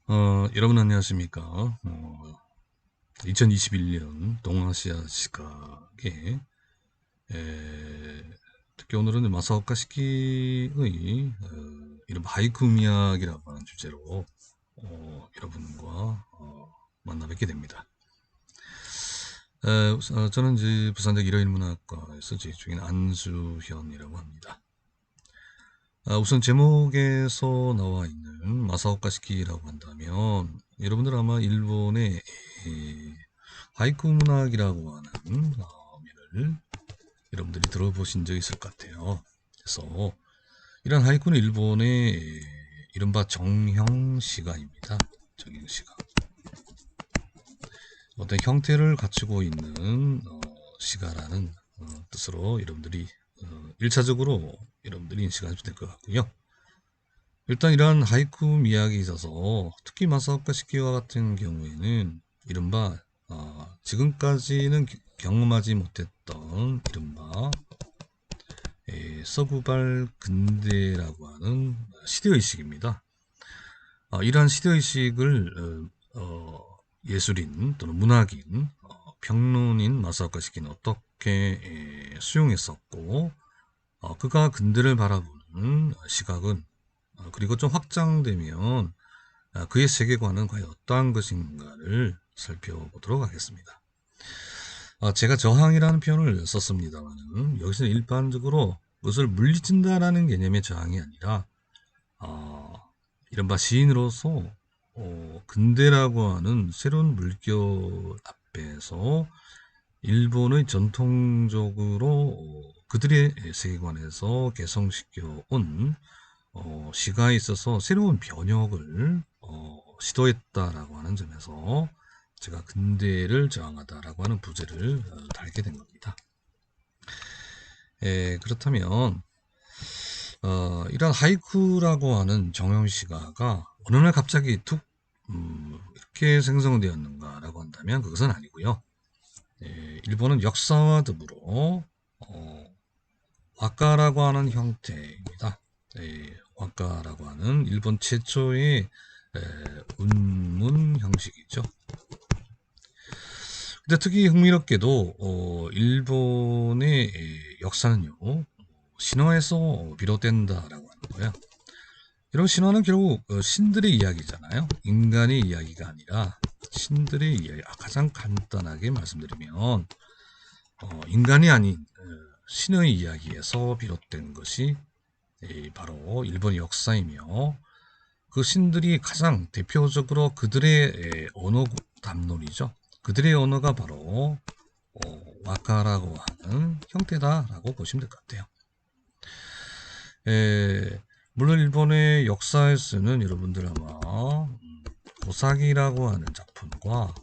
여러분 안녕하십니까? 2021년 동아시아 시각에 특히 오늘은 마사오카 시키의 이른바 하이쿠 미학이라고 하는 주제로 여러분과 만나 뵙게 됩니다. 저는 이제 부산대 일요일문학과에서 재직 중인 안수현이라고 합니다. 우선 제목에서 나와 있는 마사오카 시키라고 한다면 여러분들 아마 일본의 하이쿠 문학이라고 하는 면을 여러분들이 들어보신 적 있을 것 같아요. 그래서 이런 하이쿠는 일본의 이른바 정형시가입니다. 정형시가. 어떤 형태를 갖추고 있는 시가라는 뜻으로 여러분들이 1차적으로 여러분들이 인식하시면 될 것 같고요. 일단 이러한 하이쿠 미학에 있어서 특히 마사오카 시키와 같은 경우에는 이른바 지금까지는 경험하지 못했던 이른바 서구발 근대라고 하는 시대의식입니다. 이러한 시대의식을 예술인 또는 문학인 평론인 마사오카 시키는 어떻게 수용했었고 그가 근대를 바라보는 시각은 그리고 좀 확장되면 그의 세계관은 과연 어떠한 것인가를 살펴보도록 하겠습니다. 제가 저항이라는 표현을 썼습니다만 여기서 일반적으로 그것을 물리친다라는 개념의 저항이 아니라 이른바 시인으로서 근대라고 하는 새로운 물결 앞에서 일본의 전통적으로 그들의 세계관에서 개성시켜 온 시가에 있어서 새로운 변혁을 시도했다라고 하는 점에서 제가 근대를 저항하다라고 하는 부제를 달게 된 겁니다. 그렇다면 이런 하이쿠라고 하는 정형시가가 어느 날 갑자기 툭 이렇게 생성되었는가라고 한다면 그것은 아니고요. 일본은 역사와 더불어 와카라고 하는 형태입니다. 와카라고 하는 일본 최초의 운문 형식이죠. 근데 특히 흥미롭게도 일본의 역사는요 신화에서 비롯된다라고 하는 거예요. 이런 신화는 결국 신들의 이야기잖아요. 인간의 이야기가 아니라 신들의 이야기. 가장 간단하게 말씀드리면 인간이 아닌 신의 이야기에서 비롯된 것이 바로 일본의 역사이며 그 신들이 가장 대표적으로 그들의 언어 담론이죠. 그들의 언어가 바로 와카라고 하는 형태다라고 보시면 될 것 같아요. 물론 일본의 역사에 쓰는 여러분들 아마 고사기라고 하는 작품과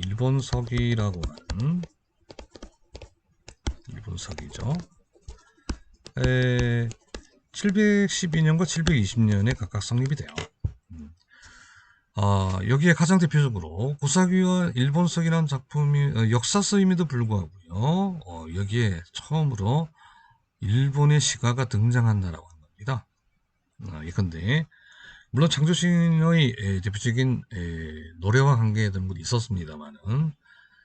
일본서기라고 하는 일본서기죠. 712년과 720년에 각각 성립이 돼요. 여기에 가장 대표적으로 고사기와 일본서기라는 작품이 역사 쓰임에도 불구하고요. 여기에 처음으로 일본의 시가가 등장한다라고 하는 겁니다. 예컨대 물론 창조신의 대표적인 노래와 관계된 것이 있었습니다만은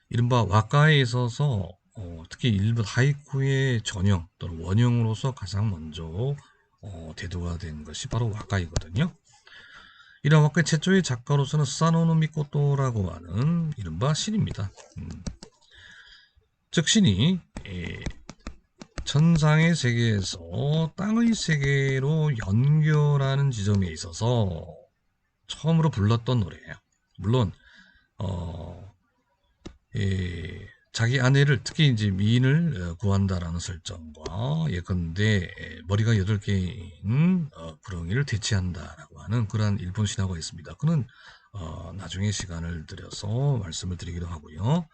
이른바 와카에 있어서 특히 일본 하이쿠의 전형 또는 원형으로서 가장 먼저 대두가 된 것이 바로 와카이거든요. 이런 와카의 최초의 작가로서는 사노노 미코토라고 하는 이른바 신입니다. 즉 신이 천상의 세계에서 땅의 세계로 연결하는 지점에 있어서 처음으로 불렀던 노래예요. 물론 자기 아내를 특히 이제 미인을 구한다라는 설정과 예컨대 머리가 8개인 구렁이를 대체한다라고 하는 그러한 일본 신화가 있습니다. 그는 나중에 시간을 들여서 말씀을 드리기도 하고요.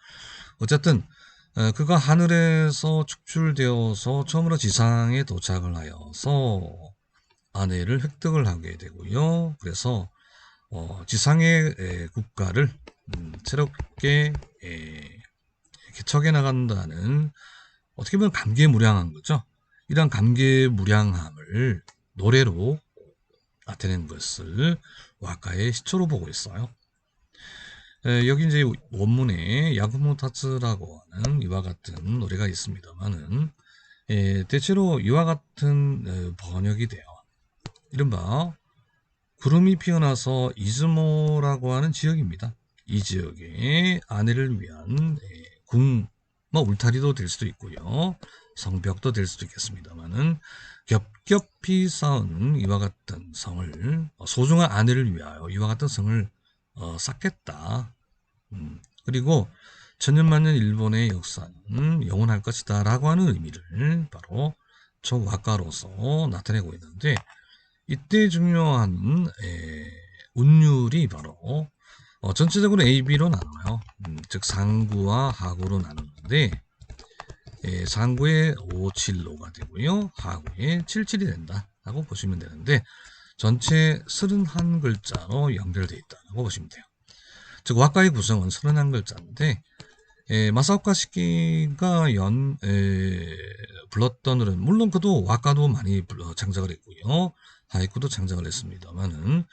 어쨌든 그가 하늘에서 축출되어서 처음으로 지상에 도착을 하여서 아내를 획득을 하게 되고요. 그래서 지상의 국가를 새롭게 개척해 나간다는 어떻게 보면 감개무량한 거죠. 이러한 감개무량함을 노래로 나타낸 것을 와카의 시초로 보고 있어요. 여기 이제 원문에 야구모 타츠라고 하는 이와 같은 노래가 있습니다만은 대체로 이와 같은 번역이 돼요. 이른바 구름이 피어나서 이즈모라고 하는 지역입니다. 이 지역에 아내를 위한 뭐 울타리도 될 수도 있고요. 성벽도 될 수도 있겠습니다만은 겹겹이 쌓은 이와 같은 성을 소중한 아내를 위하여 이와 같은 성을 쌓겠다. 그리고 천년만년 일본의 역사는 영원할 것이다 라고 하는 의미를 바로 저 와카로서 나타내고 있는데, 이때 중요한 운율이 바로 전체적으로 A, B로 나눠요. 즉 상구와 하구로 나누는데 상구의 5, 7로가 되고요. 하구의 7, 7이 된다 라고 보시면 되는데, 전체 31글자로 연결되어 있다고 보시면 돼요. 즉 와카의 구성은 31글자인데 마사오카 시키가 불렀던 노래는 물론 그도 와카도 많이 창작을 했고요. 하이쿠도 창작을 했습니다만은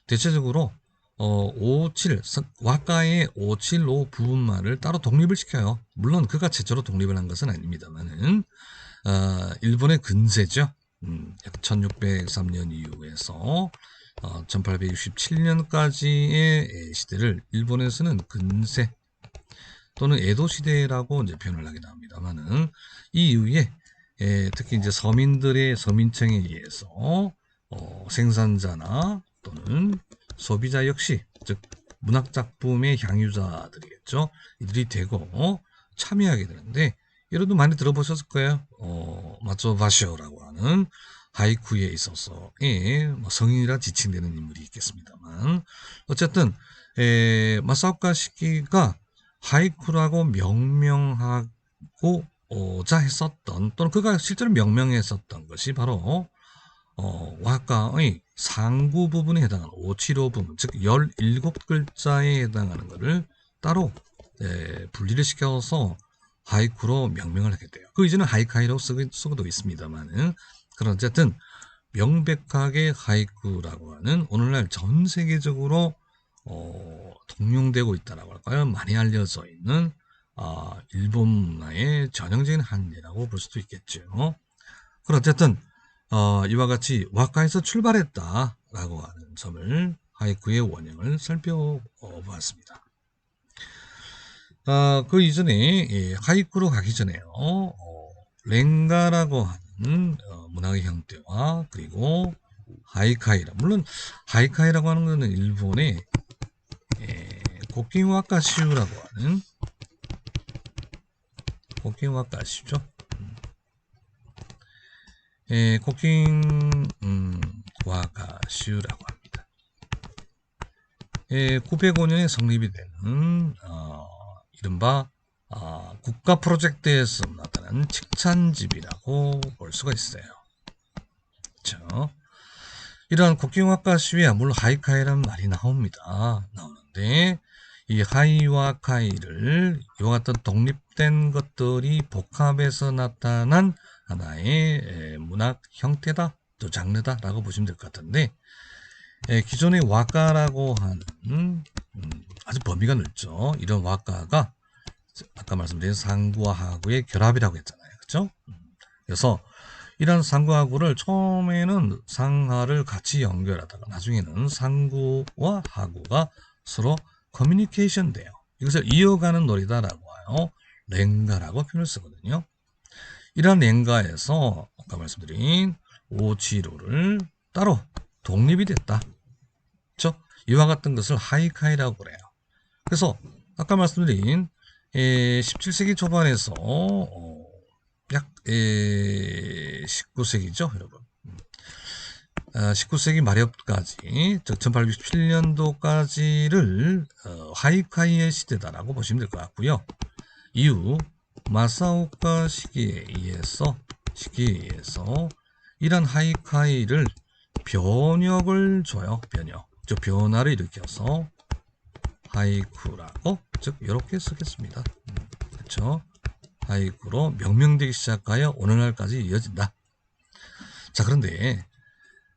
대체적으로 5, 7 와카의 5, 7, 5 부분만을 따로 독립을 시켜요. 물론 그가 최초로 독립을 한 것은 아닙니다만은 일본의 근세죠. 1603년 이후에서 1867년까지의 시대를 일본에서는 근세 또는 에도 시대라고 이제 표현을 하기도 합니다만은, 이 이후에 특히 이제 서민들의 서민층에 의해서 생산자나 또는 소비자 역시, 즉 문학 작품의 향유자들이겠죠. 이들이 되고 참여하게 되는데, 예로도 많이 들어보셨을 거예요. 마츠오 바시오라고 하는 하이쿠에 있어서의 성인이라 지칭되는 인물이 있겠습니다만, 어쨌든 마사오카 시키가 하이쿠라고 명명하고자 했었던, 또는 그가 실제로 명명했었던 것이 바로 와카의 상구 부분에 해당하는 575 부분, 즉 17글자에 해당하는 것을 따로 분리를 시켜서 하이쿠로 명명을 하게 돼요. 그 이전은 하이카이라고 쓰고도 있습니다만은, 그런 어쨌든 명백하게 하이쿠라고 하는 오늘날 전 세계적으로 통용되고 있다라고 할까요? 많이 알려져 있는 일본 문화의 전형적인 한 예라고 볼 수도 있겠죠. 그럼 어쨌든 이와 같이 와카에서 출발했다라고 하는 점을 하이쿠의 원형을 살펴보았습니다. 그 이전에 하이쿠로 가기 전에요. 렌가라고 하는 문학의 형태와 그리고 하이카이라, 물론 하이카이라고 하는 것은 일본의 고킹와카시우라고 하는 고킹와카시우죠. 고킹와카시우라고 합니다. 905년에 성립이 되는 이른바 국가 프로젝트에서 나타난 칭찬집이라고 볼 수가 있어요. 그렇죠? 이러한 고킹와카시우에 물론 하이카이라는 말이 나오는데, 이 하이와 카이를 이와 같은 독립된 것들이 복합해서 나타난 하나의 문학 형태다, 또 장르다라고 보시면 될 것 같은데, 기존의 와카라고 하는 아주 범위가 넓죠. 이런 와카가 아까 말씀드린 상구와 하구의 결합이라고 했잖아요. 그렇죠? 그래서 이런 상구와 하구를 처음에는 상하를 같이 연결하다가 나중에는 상구와 하구가 서로 커뮤니케이션 돼요. 이것을 이어가는 노래다라고 하여 렌가라고 표현을 쓰거든요. 이런 렌가에서 아까 말씀드린 오지로를 따로 독립이 됐다. 그렇죠? 이와 같은 것을 하이카이라고 그래요. 그래서 아까 말씀드린 17세기 초반에서 약 19세기죠, 여러분. 19세기 말엽까지, 즉 1867년도까지를 하이카이의 시대다라고 보시면 될 것 같고요. 이후 마사오카 시기에 의해서 이런 하이카이를 변역을 줘요. 즉 변화를 일으켜서 하이쿠라고, 즉 이렇게 쓰겠습니다. 그렇죠? 하이쿠로 명명되기 시작하여 오늘날까지 이어진다. 자, 그런데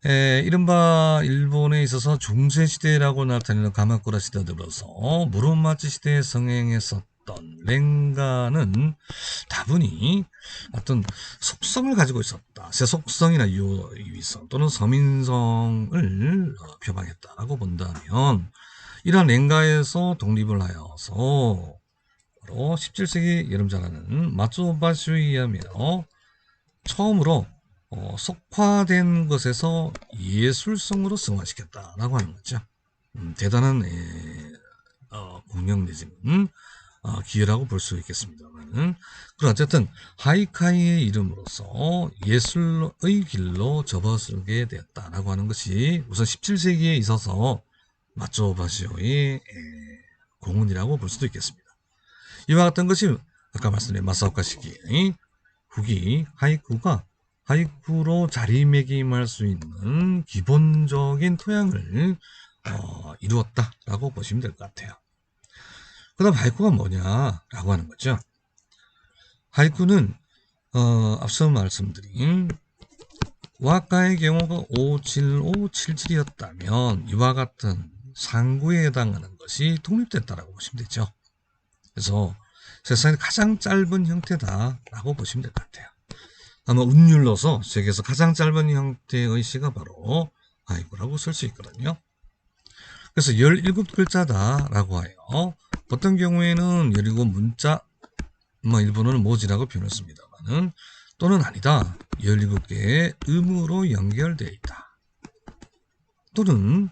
이른바 일본에 있어서 중세시대라고 나타내는 가마쿠라 시대 들어서 무로마치 시대에 성행했었던 랭가는 다분히 어떤 속성을 가지고 있었다. 세속성이나 유의성 또는 서민성을 표방했다라고 본다면 이러한 랭가에서 독립을 하여서 바로 17세기 여름자라는 마츠오바슈에 의하며 처음으로 속화된 것에서 예술성으로 승화시켰다라고 하는 거죠. 대단한 공력 내지는 기여라고 볼 수 있겠습니다만은 그럼 어쨌든 하이카이의 이름으로서 예술의 길로 접어들게 되었다라고 하는 것이 우선 17세기에 있어서 마츠오바시오의 공헌이라고 볼 수도 있겠습니다. 이와 같은 것이 아까 말씀드린 마사오카 시기의 후기 하이쿠가 하이쿠로 자리매김할 수 있는 기본적인 토양을 이루었다라고 보시면 될 것 같아요. 그 다음 하이쿠가 뭐냐라고 하는 거죠. 하이쿠는 앞서 말씀드린 와카의 경우가 57577이었다면 이와 같은 상구에 해당하는 것이 독립됐다라고 보시면 되죠. 그래서 세상에 가장 짧은 형태다라고 보시면 될 것 같아요. 아마 운율로서 세계에서 가장 짧은 형태의 시가 바로 하이쿠라고 쓸 수 있거든요. 그래서 17글자다라고 하여 어떤 경우에는 17문자, 일본어는 모지라고 표현을 씁니다만은 또는 아니다. 17개의 음으로 연결되어 있다. 또는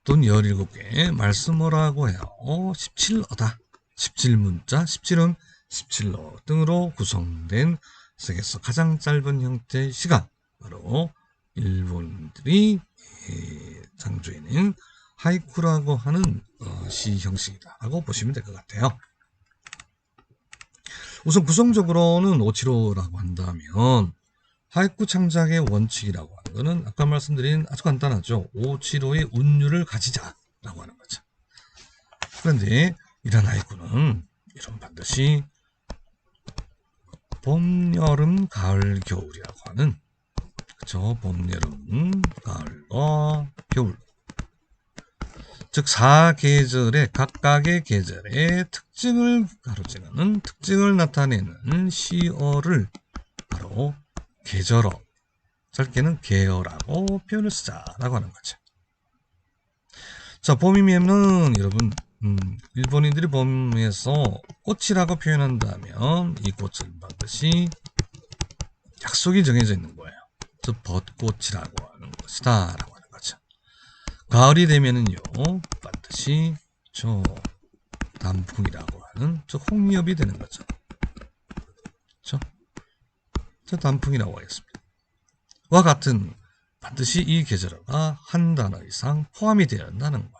17개의 말씀어라고 해요. 17어다. 17문자, 17음, 17어 등으로 구성된 세계에서 가장 짧은 형태의 시가 바로 일본인들이 창조해낸 하이쿠라고 하는 시 형식이다라고 보시면 될 것 같아요. 우선 구성적으로는 오치로라고 한다면 하이쿠 창작의 원칙이라고 하는 것은 아까 말씀드린 아주 간단하죠. 오치로의 운율을 가지자라고 하는 거죠. 그런데 이런 하이쿠는 이런 반드시 봄, 여름, 가을, 겨울이라고 하는 그쵸? 봄, 여름, 가을과 겨울 즉 4계절의 각각의 계절의 특징을 가로지르는 특징을 나타내는 시어를 바로 계절어 짧게는 계어라고 표현을 쓰자라고 하는 거죠. 자, 봄이면은 여러분 일본인들이 봄에서 꽃이라고 표현한다면 이 꽃은 반드시 약속이 정해져 있는 거예요. 즉 벚꽃이라고 하는 것이다 라고 하는 거죠. 가을이 되면은요 반드시 저 단풍이라고 하는 저 홍엽이 되는 거죠. 그렇죠? 저 단풍이라고 하겠습니다. 와 같은 반드시 이 계절어가 한 단어 이상 포함이 되어야 한다는 거예요.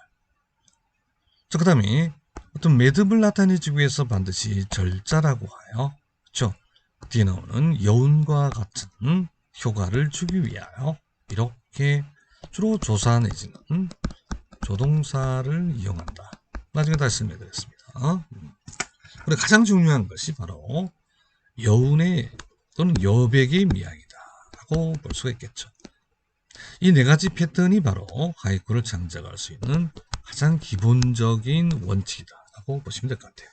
자, 그 다음에 어떤 매듭을 나타내주기 위해서 반드시 절자라고 하여 그렇죠? 뒤에 나오는 여운과 같은 효과를 주기 위하여 이렇게 주로 조사 내지는 조동사를 이용한다. 나중에 다시 설명드리겠습니다. 그리고 가장 중요한 것이 바로 여운의 또는 여백의 미학이다 라고 볼 수가 있겠죠. 이 네 가지 패턴이 바로 하이쿠를 창작할 수 있는 가장 기본적인 원칙이다 라고 보시면 될 것 같아요.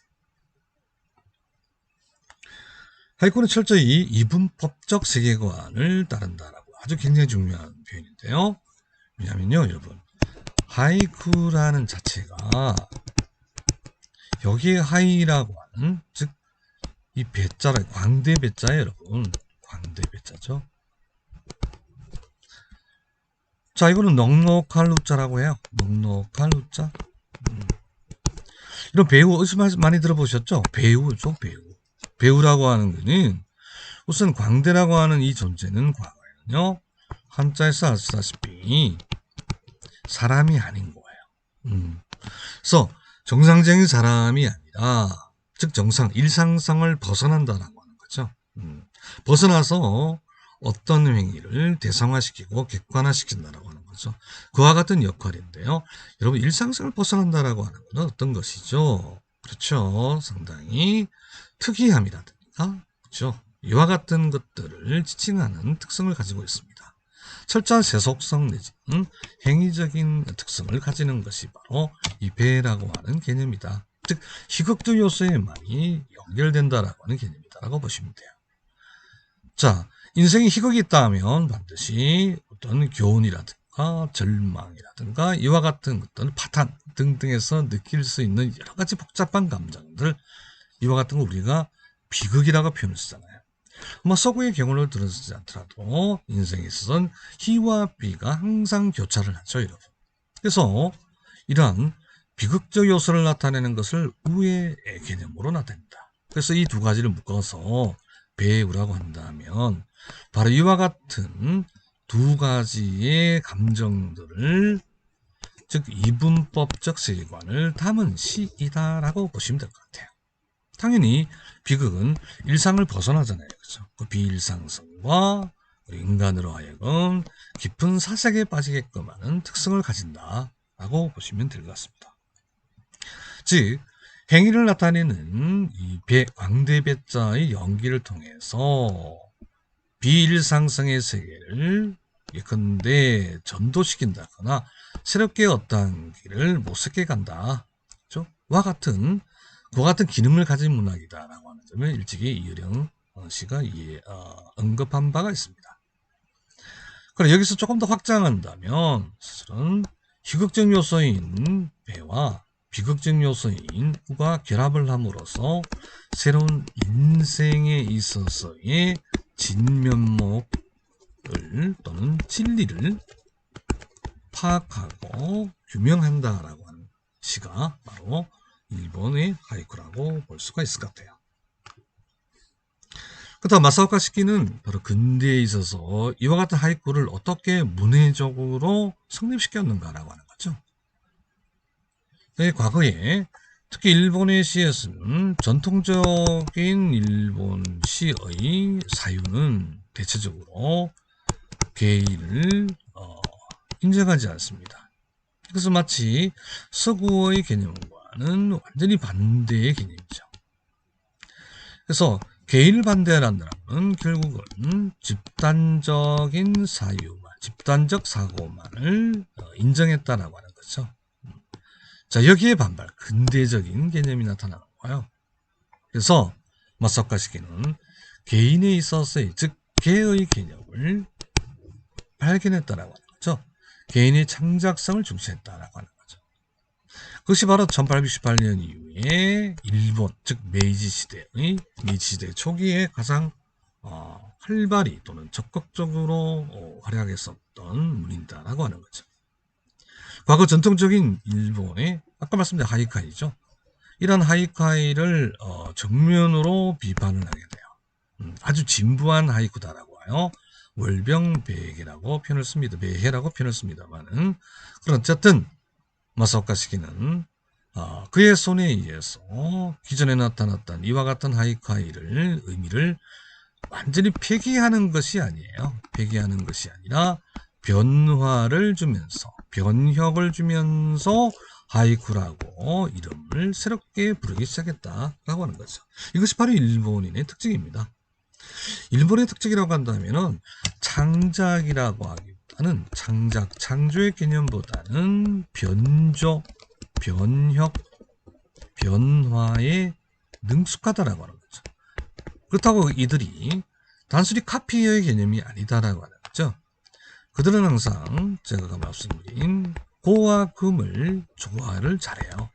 하이쿠는 철저히 이분법적 세계관을 따른다라고 아주 굉장히 중요한 표현인데요. 왜냐면요 여러분 하이쿠라는 자체가 여기에 하이라고 하는 즉 이 배자라 광대 배자예요 여러분. 광대 배자죠. 자, 이거는 넉넉할 우자라고 해요. 넉넉할 우자. 이런 배우 어디서 많이 들어보셨죠? 배우죠, 배우. 배우라고 하는 거는 우선 광대라고 하는 이 존재는 과거에는요 한자에서 아시다시피 사람이 아닌 거예요. 그래서 정상적인 사람이 아니라 즉 정상 일상성을 벗어난다라고 하는 거죠. 벗어나서 어떤 행위를 대상화시키고 객관화시킨다라고 하는 거죠. 그와 같은 역할인데요. 여러분 일상성을 벗어난다라고 하는 것은 어떤 것이죠? 그렇죠. 상당히 특이함이라든가 그렇죠. 이와 같은 것들을 지칭하는 특성을 가지고 있습니다. 철저한 세속성 내지는 행위적인 특성을 가지는 것이 바로 이 배라고 하는 개념이다. 즉 희극적 요소에 많이 연결된다라고 하는 개념이다라고 보시면 돼요. 자, 인생에 희극이 있다면 반드시 어떤 교훈이라든가 절망이라든가 이와 같은 어떤 파탄 등등에서 느낄 수 있는 여러 가지 복잡한 감정들, 이와 같은 거 우리가 비극이라고 표현을 쓰잖아요. 뭐 서구의 경우를 들어주지 않더라도 인생에 있어서는 희와 비가 항상 교차를 하죠, 여러분. 그래서 이러한 비극적 요소를 나타내는 것을 우애의 개념으로 나타낸다. 그래서 이 두 가지를 묶어서 배우라고 한다면 바로 이와 같은 두 가지의 감정들을, 즉 이분법적 세계관을 담은 시이다라고 보시면 될 것 같아요. 당연히 비극은 일상을 벗어나잖아요. 그렇죠? 그 비일상성과 인간으로 하여금 깊은 사색에 빠지게끔 하는 특성을 가진다라고 보시면 될 것 같습니다. 즉 행위를 나타내는 이 광대배자의 연기를 통해서 비일상성의 세계를 예컨대 전도시킨다거나 새롭게 어떤 길을 모색해 간다. 그렇죠? 그와 같은 기능을 가진 문학이다라고 하는 점을 일찍이 이유령 씨가 언급한 바가 있습니다. 그럼 여기서 조금 더 확장한다면 사실은 희극적 요소인 배와 비극적 요소인 우가 결합을 함으로써 새로운 인생에 있어서의 진면목을 또는 진리를 파악하고 규명한다라고 하는 시가 바로 일본의 하이쿠라고 볼 수가 있을 것 같아요. 그렇다고 마사오카 시키는 바로 근대에 있어서 이와 같은 하이쿠를 어떻게 문해적으로 성립시켰는가라고 하는 거죠. 과거에 특히 일본의 시에서는 전통적인 일본 시의 사유는 대체적으로 개의를 인정하지 않습니다. 그래서 마치 서구의 개념과는 완전히 반대의 개념이죠. 그래서 개의를 반대한다는 결국은 집단적인 사유만, 집단적 사고만을 인정했다라고 하는 거죠. 자, 여기에 반발, 근대적인 개념이 나타나는 거예요. 그래서 마사오카 시키는 개인에 있어서의, 즉 개의 개념을 발견했다라고 하는 거죠. 개인의 창작성을 중시했다라고 하는 거죠. 그것이 바로 1868년 이후에 일본, 즉 메이지 시대 초기에 가장 활발히 또는 적극적으로 활약했었던 문이다라고 하는 거죠. 과거 전통적인 일본의 아까 말씀드린 하이카이죠. 이런 하이카이를 정면으로 비판을 하게 돼요. 아주 진부한 하이쿠다라고 하여 월병배해라고 표현을 씁니다. 배해라고 표현을 씁니다만은 그런 어쨌든 마사오카 시키는 그의 손에 의해서 기존에 나타났던 이와 같은 하이카이를 의미를 완전히 폐기하는 것이 아니에요. 폐기하는 것이 아니라 변화를 주면서 변혁을 주면서 하이쿠라고 이름을 새롭게 부르기 시작했다라고 하는 거죠. 이것이 바로 일본인의 특징입니다. 일본의 특징이라고 한다면은 창작이라고 하기보다는 창조의 개념보다는 변조, 변혁, 변화에 능숙하다라고 하는 거죠. 그렇다고 이들이 단순히 카피의 개념이 아니다라고 하는 거죠. 그들은 항상 제가 말씀드린 고와 금을 조화를 잘해요.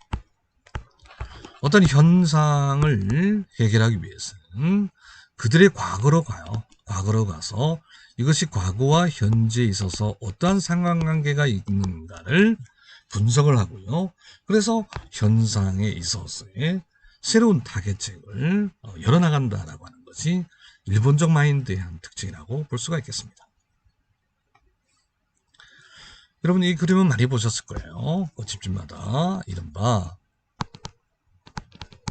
어떤 현상을 해결하기 위해서는 그들의 과거로 가요. 과거로 가서 이것이 과거와 현재에 있어서 어떠한 상관관계가 있는가를 분석을 하고요. 그래서 현상에 있어서의 새로운 타겟책을 열어나간다라고 하는 것이 일본적 마인드의 한 특징이라고 볼 수가 있겠습니다. 여러분 이 그림은 많이 보셨을 거예요. 집집마다 이른바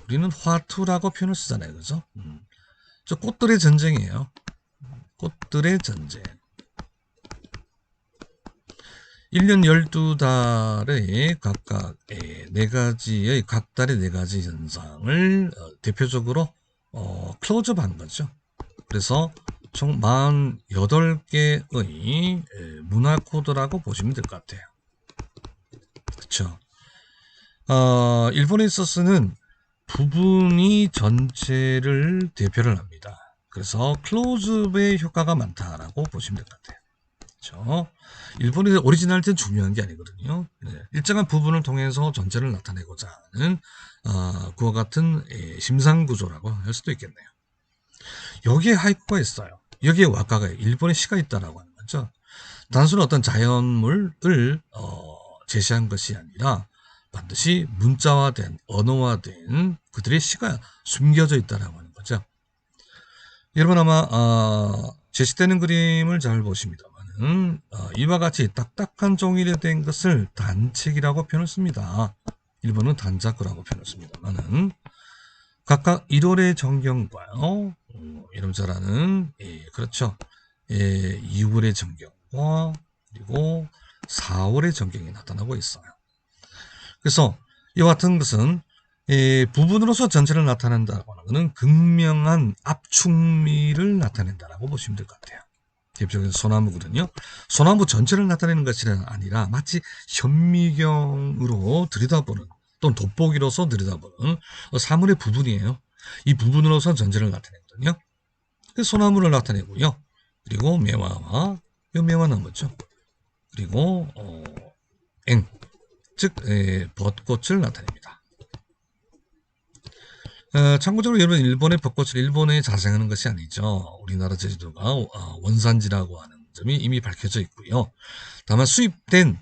우리는 화투라고 표현을 쓰잖아요. 그죠? 저 꽃들의 전쟁이에요. 꽃들의 전쟁. 1년 12달에 각각 4가지의 각 달의 4가지 현상을 대표적으로 클로즈업 한 거죠. 그래서 총 48개의 문화 코드라고 보시면 될 것 같아요. 그쵸? 일본에 있어서는 부분이 전체를 대표를 합니다. 그래서 클로즈업의 효과가 많다라고 보시면 될 것 같아요. 그렇죠? 일본의 오리지널리티는 중요한 게 아니거든요. 네, 일정한 부분을 통해서 전체를 나타내고자 하는 그와 같은 심상구조라고 할 수도 있겠네요. 여기에 하이쿠가 있어요. 여기에 와카가 일본의 시가 있다라고 하는 거죠. 단순 어떤 자연물을 제시한 것이 아니라 반드시 문자화된 언어화된 그들의 시가 숨겨져 있다라고 하는 거죠. 여러분 아마 제시되는 그림을 잘 보십니다만은 이와 같이 딱딱한 종이로 된 것을 단책이라고 표현을 씁니다. 일본은 단자쿠라고 표현을 씁니다만은 각각 1월의 정경과요. 여러분 잘 아는 그렇죠. 2월의 정경과 그리고 4월의 정경이 나타나고 있어요. 그래서 이와 같은 것은 부분으로서 전체를 나타낸다고 하는 것은 극명한 압축미를 나타낸다라고 보시면 될 것 같아요. 대표적인 소나무거든요. 소나무 전체를 나타내는 것이 아니라 마치 현미경으로 들여다보는 또는 돋보기로서 들여다보는 사물의 부분이에요. 이 부분으로서 전체를 나타내거든요. 그래서 소나무를 나타내고요. 그리고 매화와 매화나무죠. 그리고 즉 벚꽃을 나타냅니다. 참고적으로 여러분 일본의 벚꽃을 일본에 자생하는 것이 아니죠. 우리나라 제주도가 원산지라고 하는 점이 이미 밝혀져 있고요. 다만 수입된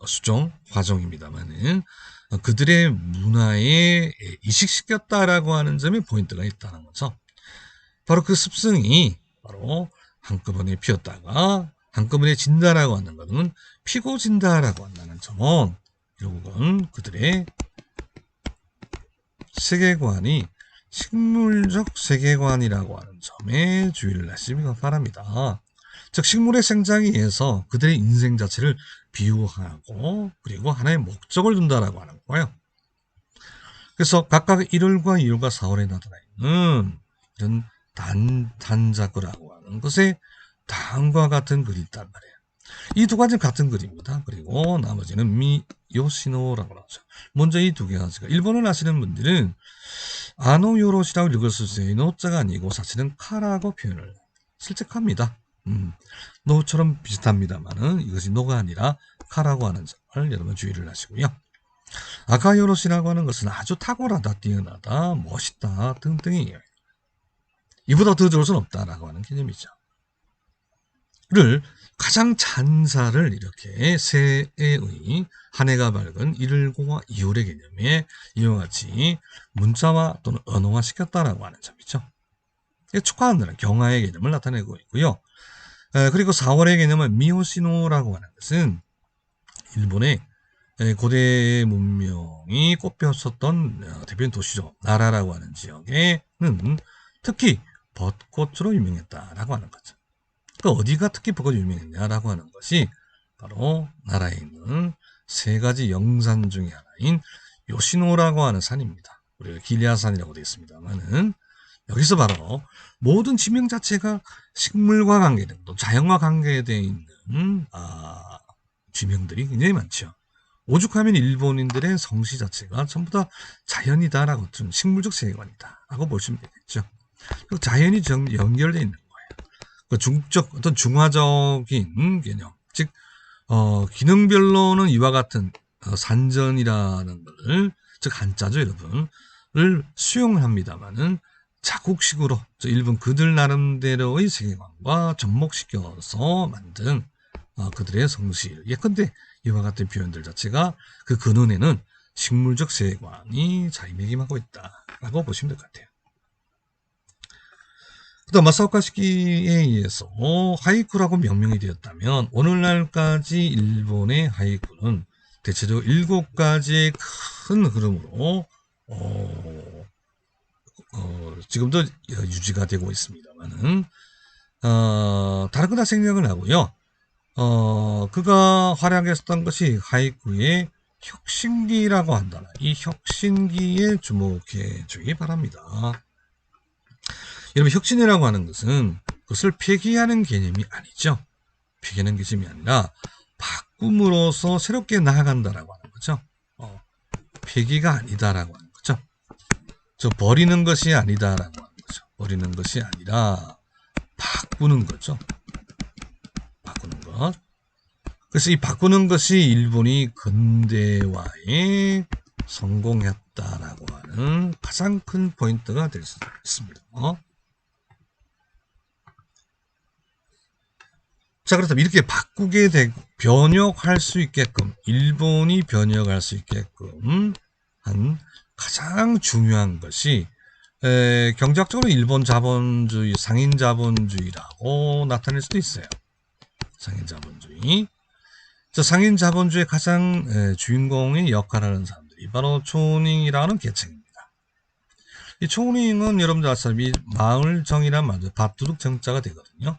수종 화종입니다만은 그들의 문화에 이식시켰다라고 하는 점에 포인트가 있다는 거죠. 바로 그 습성이 바로 한꺼번에 피었다가 한꺼번에 진다라고 하는 것은 피고 진다라고 한다는 점은 결국은 그들의 세계관이 식물적 세계관이라고 하는 점에 주의를 하시기 바랍니다. 즉 식물의 생장에 의해서 그들의 인생 자체를 비유하고 그리고 하나의 목적을 둔다라고 하는 거예요. 그래서 각각 1월과 2월과 4월에 나타나 있는 이런 단자구라고 하는 것에 다음과 같은 글이 있단 말이에요. 이 두 가지는 같은 글입니다. 그리고 나머지는 미요시노라고 하죠. 먼저 이 두 가지가 일본어를 아시는 분들은 아노요로시라고 읽을 수 있어요. 노자가 아니고 사실은 카라고 표현을 실제 카입니다. 노처럼 비슷합니다만은 이것이 노가 아니라 카라고 하는 점을 여러분 주의를 하시고요. 아카요로시라고 하는 것은 아주 탁월하다, 뛰어나다, 멋있다 등등이에요. 이보다 더 좋을 수는 없다라고 하는 개념이죠. 를 가장 찬사를 이렇게 새해의 한 해가 밝은 1월과 2월의 개념에 이와 같이 문자화 또는 언어화 시켰다라고 하는 점이죠. 축하한다는 경화의 개념을 나타내고 있고요. 그리고 4월의 개념은 미호시노라고 하는 것은 일본의 고대 문명이 꽃피웠었던 대표적인 도시죠. 나라라고 하는 지역에는 특히 벚꽃으로 유명했다라고 하는 거죠. 그 어디가 특히 벚꽃이 유명했냐라고 하는 것이 바로 나라에 있는 세 가지 영산 중에 하나인 요시노라고 하는 산입니다. 우리가 기리아산이라고 되어 있습니다만은 여기서 바로 모든 지명 자체가 식물과 관계된 또 자연과 관계되어 있는 지명들이 굉장히 많죠. 오죽하면 일본인들의 성시 자체가 전부 다 자연이다라고 좀 식물적 세계관이다라고 보시면 되겠죠. 그리고 자연이 연결되어 있는 거예요. 그 중적 어떤 중화적인 개념, 즉 기능별로는 이와 같은 산전이라는 것을 즉 한자죠 여러분을 수용을 합니다만은 자국식으로 일본 그들 나름대로의 세계관과 접목시켜서 만든 그들의 성실 예컨대 이와 같은 표현들 자체가 그 근원에는 식물적 세계관이 자리매김하고 있다라고 보시면 될 것 같아요. 그다음 마사오카 시기에 의해서 하이쿠라고 명명이 되었다면 오늘날까지 일본의 하이쿠는 대체적으로 7가지의 큰 흐름으로 지금도 유지가 되고 있습니다만은 다르거나 생략을 하고요. 그가 활약했던 것이 하이쿠의 혁신기라고 한다. 이 혁신기에 주목해 주기 바랍니다. 여러분 혁신이라고 하는 것은 그것을 폐기하는 개념이 아니죠. 폐기하는 개념이 아니라 바꿈으로써 새롭게 나아간다라고 하는 거죠. 폐기가 아니다라고 하는 거죠. 저 버리는 것이 아니다라고 하는 거죠. 버리는 것이 아니라 바꾸는 거죠. 바꾸는 것. 그래서 이 바꾸는 것이 일본이 근대화에 성공했다라고 하는 가장 큰 포인트가 될 수 있습니다. 자, 그렇다면 이렇게 바꾸게 되고 변혁할 수 있게끔 일본이 변혁할 수 있게끔 한 가장 중요한 것이 경제학적으로 일본 자본주의, 상인 자본주의라고 나타낼 수도 있어요. 상인 자본주의. 저 상인 자본주의의 가장 주인공의 역할을 하는 사람들이 바로 초닝이라는 계층입니다. 이 초닝은 여러분들 아시다시피 마을정이란 말이죠. 밭두둑 정자가 되거든요.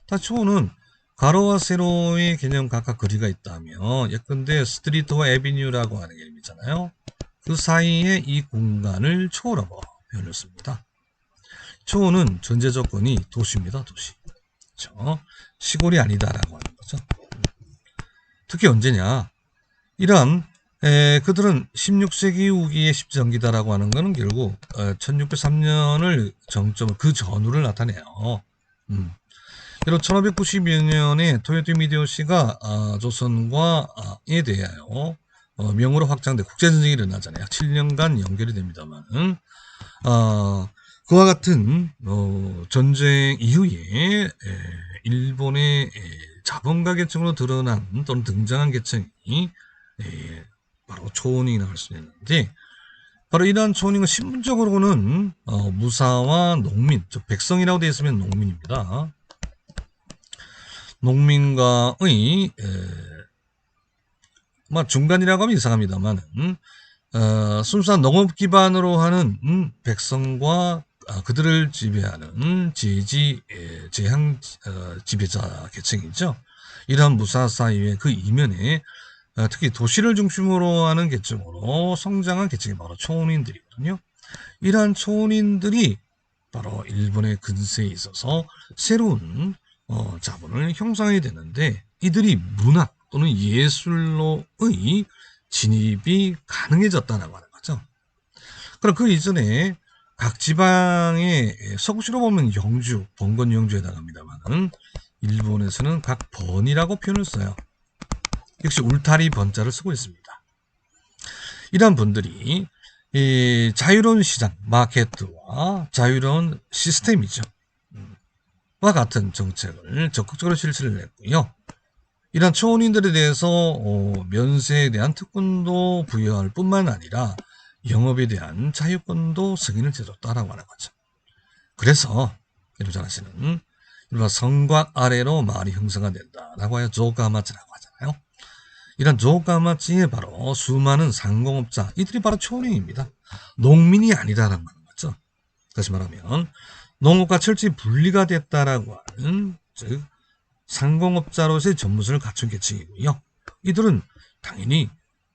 다 초는 가로와 세로의 개념 각각 거리가 있다면 예컨대 스트리트와 에비뉴라고 하는 개념이 있잖아요. 그 사이에 이 공간을 초라고 표현했습니다. 초는 전제 조건이 도시입니다. 도시. 그렇죠? 시골이 아니다라고 하는 거죠. 특히 언제냐? 이런 그들은 16세기 후기의 십전기다라고 하는 것은 결국 1603년을 정점을 그 전후를 나타내요. 여러분 1592년에 토요토미 히데요시가 조선과에 대하여 명으로 확장돼 국제전쟁이 일어나잖아요. 약 7년간 연결이 됩니다만은 그와 같은 전쟁 이후에 일본의 자본가 계층으로 드러난 또는 등장한 계층이 바로 초원이라고 할 수 있는데 바로 이러한 초원은 신분적으로는 무사와 농민, 즉 백성이라고 되어 있으면 농민입니다. 농민과의 중간이라고 하면 이상합니다만 순수한 농업 기반으로 하는 백성과 그들을 지배하는 제향 지배자 계층이죠. 이러한 무사 사이의 그 이면에 특히 도시를 중심으로 하는 계층으로 성장한 계층이 바로 초원인들이거든요. 이러한 초원인들이 바로 일본의 근세에 있어서 새로운 자본을 형성해야 되는데 이들이 문학 또는 예술로의 진입이 가능해졌다고 하는 거죠. 그럼 그 이전에 각 지방의 서구시로 보면 영주, 번건 영주에 해당합니다만 일본에서는 각 번이라고 표현을 써요. 역시 울타리 번자를 쓰고 있습니다. 이러한 분들이 자유로운 시장, 마케트와 자유로운 시스템이죠. 와 같은 정책을 적극적으로 실시를 했고요. 이러한 초원인들에 대해서 면세에 대한 특권도 부여할 뿐만 아니라 영업에 대한 자유권도 승인을 해줬다라고 하는 거죠. 그래서 여러분 잘 아시는 이른바 성곽 아래로 마을이 형성가 된다라고 하여 조가마치라고 하잖아요. 이런 조가마치에 바로 수많은 상공업자 이들이 바로 초원인입니다. 농민이 아니다라는 거죠. 다시 말하면 농업과 철저히 분리가 됐다라고 하는 즉 상공업자로서의 전문성을 갖춘 계층이고요. 이들은 당연히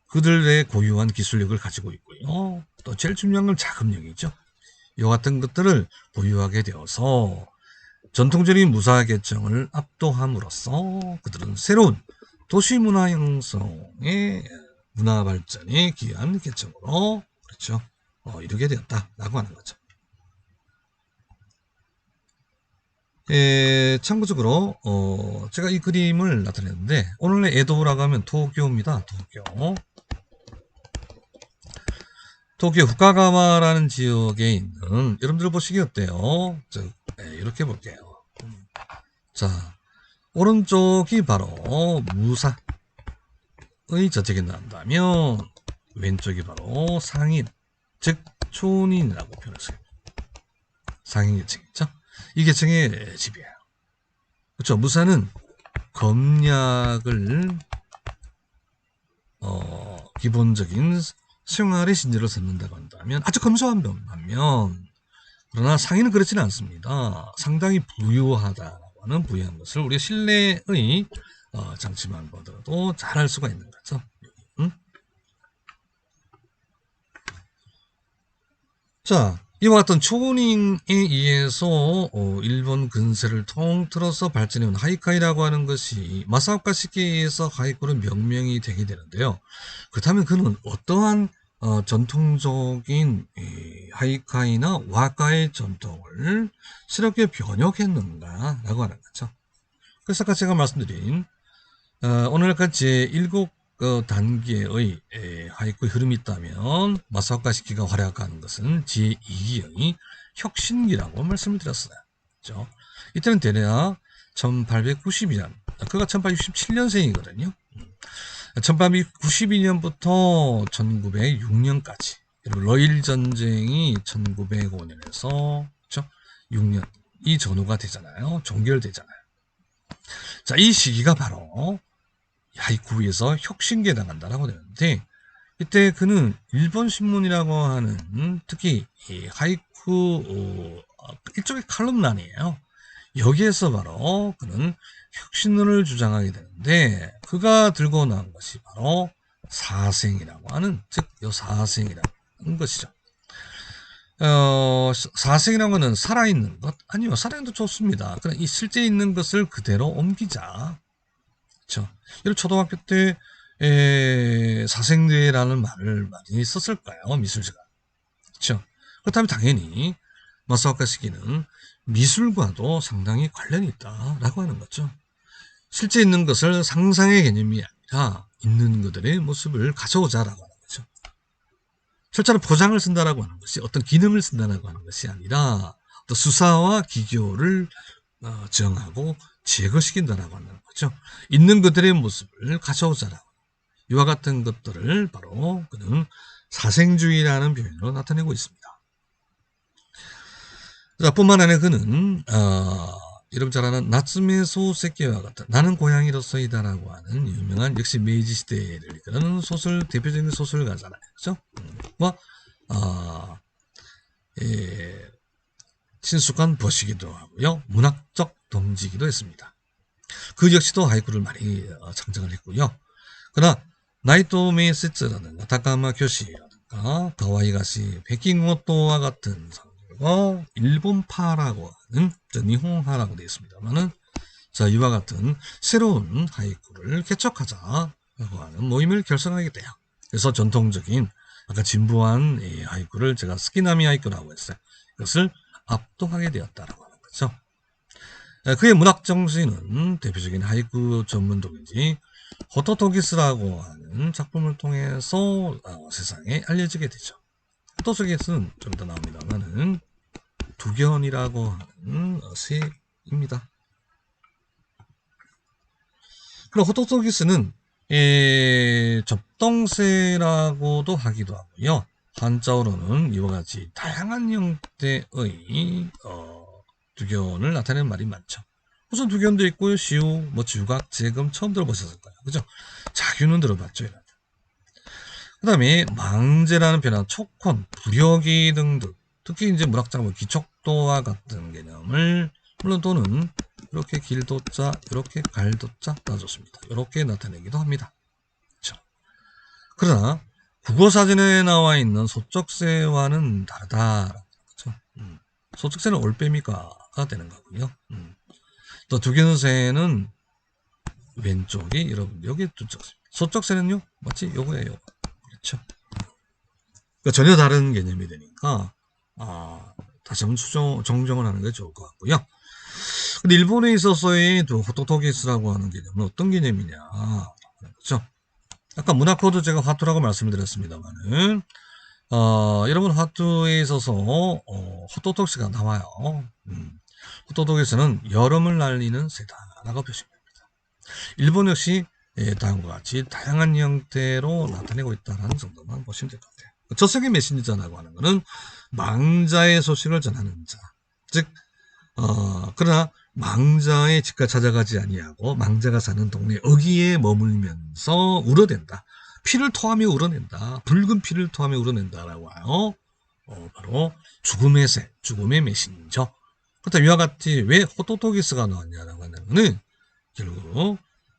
그들의 고유한 기술력을 가지고 있고요. 또 제일 중요한 건 자금력이죠. 이와 같은 것들을 보유하게 되어서 전통적인 무사 계층을 압도함으로써 그들은 새로운 도시 문화 형성의 문화 발전에 기여한 계층으로 그렇죠. 이루게 되었다라고 하는 거죠. 참고적으로 제가 이 그림을 나타냈는데 오늘의 에도라고 하면 도쿄입니다. 도쿄 후카가와라는 지역에 있는 여러분들 보시기 어때요? 이렇게 볼게요. 자, 오른쪽이 바로 무사의 저택에 나온다면 왼쪽이 바로 상인, 즉 초인이라고 표현했어요. 상인 계층이죠. 이 계층의 집이에요. 그렇죠. 무사는 검약을 기본적인 생활의 신제로 삼는다고 한다면 아주 검소한 반면 그러나 상인은 그렇지는 않습니다. 상당히 부유하다라고 하는 부유한 것을 우리가 실내의 장치만 보더라도 잘 알 수가 있는 거죠. 자, 이와 같은 초닝에 의해서 일본 근세를 통틀어서 발전해온 하이카이라고 하는 것이 마사오카 시기에 의해서 하이쿠로 명명이 되게 되는데요. 그렇다면 그는 어떠한 전통적인 하이카이나 와카의 전통을 새롭게 변혁했는가라고 하는 거죠. 그래서 아까 제가 말씀드린 오늘까지 7단계의 하이쿠 흐름이 있다면 마사오카 시키가 활약하는 것은 제2기의 혁신기라고 말씀을 드렸어요. 그렇죠? 이때는 대략 1892년, 그가 1867년생이거든요. 1892년부터 1906년까지, 러일 전쟁이 1905년에서 그렇죠? 6년 이 전후가 되잖아요. 종결되잖아요. 자, 이 시기가 바로 하이쿠에서 혁신기에 나간다라고 되는데, 이때 그는 일본 신문이라고 하는 특히 이 하이쿠 일종의 칼럼란이에요. 여기에서 바로 그는 혁신론을 주장하게 되는데, 그가 들고 나온 것이 바로 사생이라고 하는, 즉 사생이라는 것이죠. 사생이라는 것은 살아있는 것? 아니요, 살아있는 것도 좋습니다. 그냥 이 실제 있는 것을 그대로 옮기자. 그렇죠. 이런 초등학교 때 사생대라는 말을 많이 썼을까요? 미술지가. 그렇죠. 그렇다면 당연히 마사오카 시기는 미술과도 상당히 관련이 있다라고 하는 거죠. 실제 있는 것을 상상의 개념이 아니라 있는 것들의 모습을 가져오자라고 하는 거죠. 철자로 포장을 쓴다라고 하는 것이 어떤 기능을 쓴다라고 하는 것이 아니라 또 수사와 기교를 정하고 제거시킨다라고 하는 거죠. 있는 그들의 모습을 가져오자라고. 이와 같은 것들을 바로 그는 사생주의라는 표현으로 나타내고 있습니다. 자, 뿐만 아니라 그는 여러분 잘 아는 나츠메 소세키와 같은 나는 고양이로서이다라고 하는 유명한 역시 메이지 시대를 이끄는 소설, 대표적인 소설가잖아요. 그죠? 친숙한 것이기도 하고요. 문학적 동지이기도 했습니다. 그 역시도 하이쿠를 많이 창작을 했고요. 그러나 나이토 메이세츠라든가 다카마 교시라든가 가와이가시, 베킹오토와 같은 사람들과 일본파라고 하는 니혼하라고 되어 있습니다만은 자, 이와 같은 새로운 하이쿠를 개척하자라고 하는 모임을 결성하게 돼요. 그래서 전통적인 아까 진부한 이 하이쿠를 제가 스키나미 하이쿠라고 했어요. 이것을 압도하게 되었다라고 하는 거죠. 그의 문학 정신은 대표적인 하이쿠 전문 독이지 호토토기스라고 하는 작품을 통해서 세상에 알려지게 되죠. 호토토기스는 좀 더 나옵니다만은 두견이라고 하는 새입니다. 그럼 호토토기스는 접동새라고도 하기도 하고요. 한자어로는 이와 같이 다양한 형태의 두견을 나타내는 말이 많죠. 우선 두견도 있고요. 시우, 주각, 재금 처음 들어보셨을 거예요. 그죠? 자규는 들어봤죠. 그 다음에 망제라는 표현, 촉혼, 부력이 등등 특히 이제 문학작품 기촉도와 같은 개념을 물론 또는 이렇게 길도자, 이렇게 갈도자 따졌습니다. 이렇게 나타내기도 합니다. 그렇죠? 그러나 국어사전에 나와 있는 소쩍새와는 다르다. 그렇죠? 소쩍새는 올빼미가가 되는 거고요. 또 두견새는 왼쪽이 여러분 여기 두쩍새. 소쩍새는요, 맞지? 요거예요. 그렇죠? 그러니까 전혀 다른 개념이 되니까 다시 한번 정정을 하는 게 좋을 것 같고요. 근데 일본에 있어서의 호토토기스라고 하는 개념은 어떤 개념이냐? 그렇죠? 아까 문학코드 제가 화투라고 말씀을 드렸습니다만은 여러분 화투에 있어서 호토토기스가 나와요. 호토토기스는 여름을 날리는 새다라고 표시합니다. 일본 역시 다음과 같이 다양한 형태로 나타내고 있다는 정도만 보시면 될 것 같아요. 저세계 메신저라고 하는 것은 망자의 소식을 전하는 자, 즉 그러나 망자의 집가 찾아가지 아니하고 망자가 사는 동네 어귀에 머물면서 울어댄다. 피를 토하며 울어낸다. 붉은 피를 토하며 울어낸다라고 하여 바로 죽음의 새, 죽음의 메신저. 그렇다 이와 같이 왜 호토토기스가 나왔냐라고 하는 것은 결국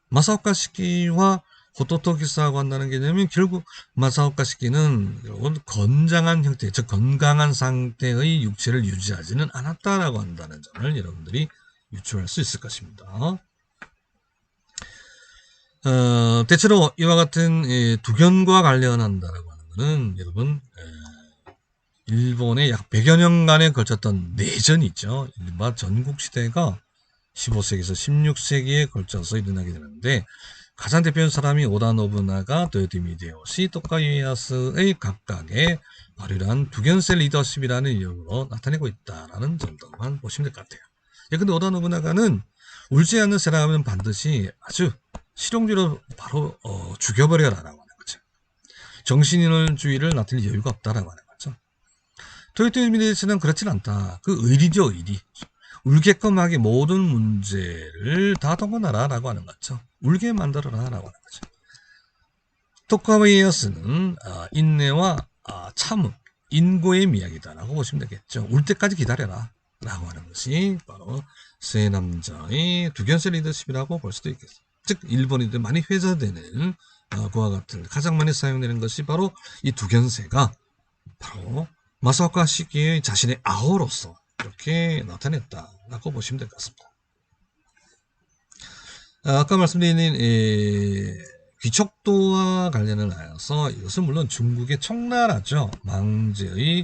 마사오카 시키와 호토토기사라고 한다는 개념이 결국 마사오카 시키는 결국은 건장한 형태, 즉 건강한 상태의 육체를 유지하지는 않았다라고 한다는 점을 여러분들이 유추할 수 있을 것입니다. 대체로 이와 같은 두견과 관련한다라고 하는 것은 여러분 일본의 약 100여 년간에 걸쳤던 내전이 있죠. 일본 전국시대가 15세기에서 16세기에 걸쳐서 일어나게 되는데 가장 대표적인 사람이 오다 노부나가, 도요토미 히데요시, 토쿠가와 이에야스의 각각의 발휘한 두견세 리더십이라는 이름으로 나타내고 있다라는 정도만 보시면 될 것 같아요. 근데 오다 노부나가는 울지 않는 사람은 반드시 아주 실용주의로 바로 죽여버려라라고 하는 거죠. 정신인원주의를 나타낼 여유가 없다라고 하는 거죠. 토요토미 히데요시는 그렇진 않다. 그 의리죠, 의리. 울게끔 하게 모든 문제를 다 동원하라라고 하는 거죠. 울게 만들어라라고 하는 거죠. 토쿠가와 이에야스는 인내와 참음, 인고의 이야기다라고 보시면 되겠죠. 울 때까지 기다려라 라고 하는 것이 바로 세 남자의 두견세 리더십이라고 볼 수도 있겠습니다. 즉 일본인들 많이 회자되는 그와 같은 가장 많이 사용되는 것이 바로 이 두견세가 바로 마사오카 시기의 자신의 아호로서 이렇게 나타냈다라고 보시면 될 것 같습니다. 아까 말씀드린 귀척도와 관련을 하여서 이것은 물론 중국의 청나라죠. 망제의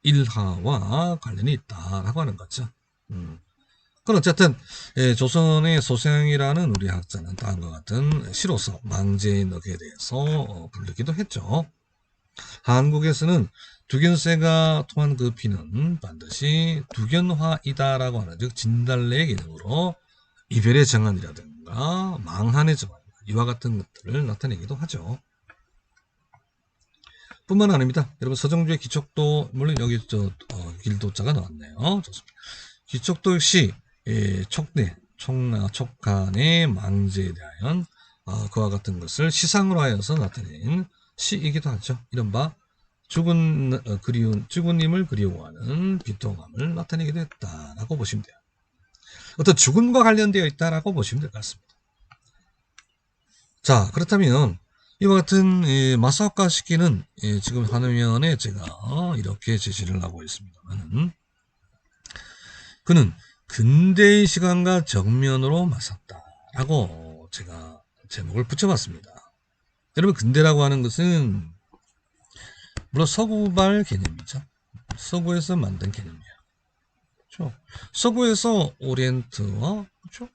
일하와 관련이 있다라고 하는 거죠. 그건 어쨌든 조선의 소생이라는 우리 학자는 다음과 같은 시로서 망제의 넉에 대해서 부르기도 했죠. 한국에서는 두견세가 통한 그 피는 반드시 두견화이다라고 하는 즉 진달래의 개념으로 이별의 정한이라든가 망한의 정한 이와 같은 것들을 나타내기도 하죠. 뿐만 아닙니다. 여러분 서정주의 기척도 물론 여기 길도자가 나왔네요. 좋습니다. 기척도 역시 촉내, 촉간의 망제에 대한 그와 같은 것을 시상으로 하여서 나타낸 시이기도 하죠. 이른바 죽은님을 그리워하는 비통함을 나타내기도 했다라고 보시면 돼요. 어떤 죽음과 관련되어 있다라고 보시면 될 것 같습니다. 자, 그렇다면 이와 같은 마사오카 시키는 지금 화면에 제가 이렇게 제시를 하고 있습니다만 그는 근대의 시간과 정면으로 맞섰다라고 제가 제목을 붙여봤습니다. 여러분 근대라고 하는 것은 물론 서구발 개념이죠. 서구에서 만든 개념이에요. 그렇죠? 서구에서 오리엔트와 그렇죠?